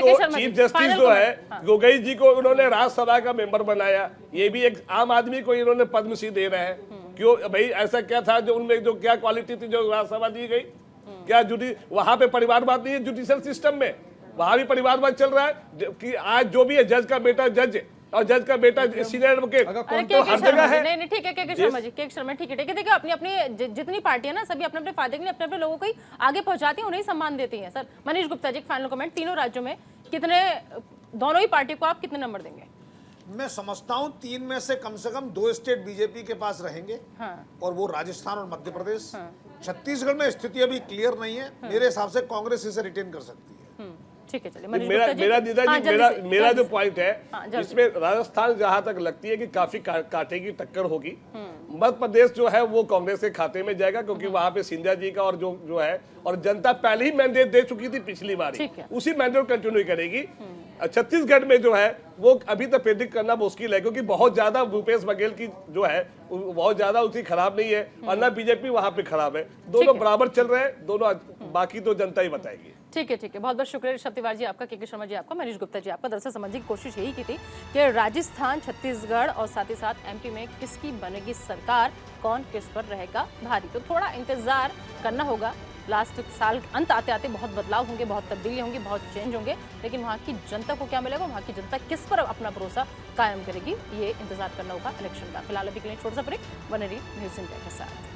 [SPEAKER 5] जो है गोगोई जी को उन्होंने राज्यसभा का मेंबर बनाया, ये भी एक आम आदमी को इन्होंने पद्मश्री दे रहे हैं। क्यों भाई, ऐसा क्या था जो उनमें जो क्या क्वालिटी थी जो राज्यसभा दी गई? क्या वहां पे परिवारवाद नहीं है? जुडिशियल सिस्टम में वहां भी परिवारवाद चल रहा है कि आज जो भी है, जज का बेटा जज और जज का बेटा सीनियर एडवोकेट, तो हर जगह है।
[SPEAKER 1] नहीं ठीक है, के शर्मा जी, ठीक है। देखिए अपनी जितनी पार्टियां ना, सभी अपने अपने फायदे के लिए अपने अपने लोगों को ही आगे पहुंचाती हैं, उन्हें सम्मान देती हैं। सर मनीष गुप्ता जी, एक फाइनल कमेंट, तीनों राज्यों में कितने, दोनों ही पार्टी को आप कितने नंबर देंगे?
[SPEAKER 4] मैं समझता हूं 3 में से कम 2 स्टेट बीजेपी के पास रहेंगे। और वो राजस्थान और मध्य प्रदेश। छत्तीसगढ़ में स्थिति अभी क्लियर नहीं है, मेरे हिसाब से कांग्रेस इसे रिटेन कर सकती है।
[SPEAKER 1] ठीक है, चलिए
[SPEAKER 5] मेरा जो पॉइंट है इसमें राजस्थान जहां तक लगती है कि काफी कांटे की टक्कर होगी। मध्य प्रदेश जो है वो कांग्रेस के खाते में जाएगा, क्योंकि वहां पे सिंधिया जी का और जो है, और जनता पहले ही मैंडेट दे चुकी थी पिछली बार, उसी मैंडेट कंटिन्यू करेगी। छत्तीसगढ़ में जो है वो अभी तक प्रेडिक्ट करना मुश्किल है, क्योंकि बहुत ज्यादा भूपेश बघेल की जो है बहुत ज्यादा उसकी खराब नहीं है, और ना बीजेपी वहां पे खराब है। दोनों बराबर चल रहे हैं, दोनों बाकी तो जनता ही बताएगी।
[SPEAKER 1] ठीक है, बहुत बहुत शुक्रिया ऋषभ तिवारी जी आपका, के शर्मा जी आपका, मनीष गुप्ता जी आपका। दरअसल समझने की कोशिश यही की थी कि राजस्थान, छत्तीसगढ़ और साथ ही साथ एमपी में किसकी बनेगी सरकार, कौन किस पर रहेगा भारी। तो थोड़ा इंतजार करना होगा। लास्ट साल अंत आते आते बहुत बदलाव होंगे, बहुत तब्दीली होंगी, बहुत चेंज होंगे, लेकिन वहाँ की जनता को क्या मिलेगा, वहाँ की जनता किस पर अपना भरोसा कायम करेगी, ये इंतजार करना होगा इलेक्शन का। फिलहाल अभी के लिए छोटा सा ब्रेक, बने रहिए न्यूज़ इंडिया के साथ।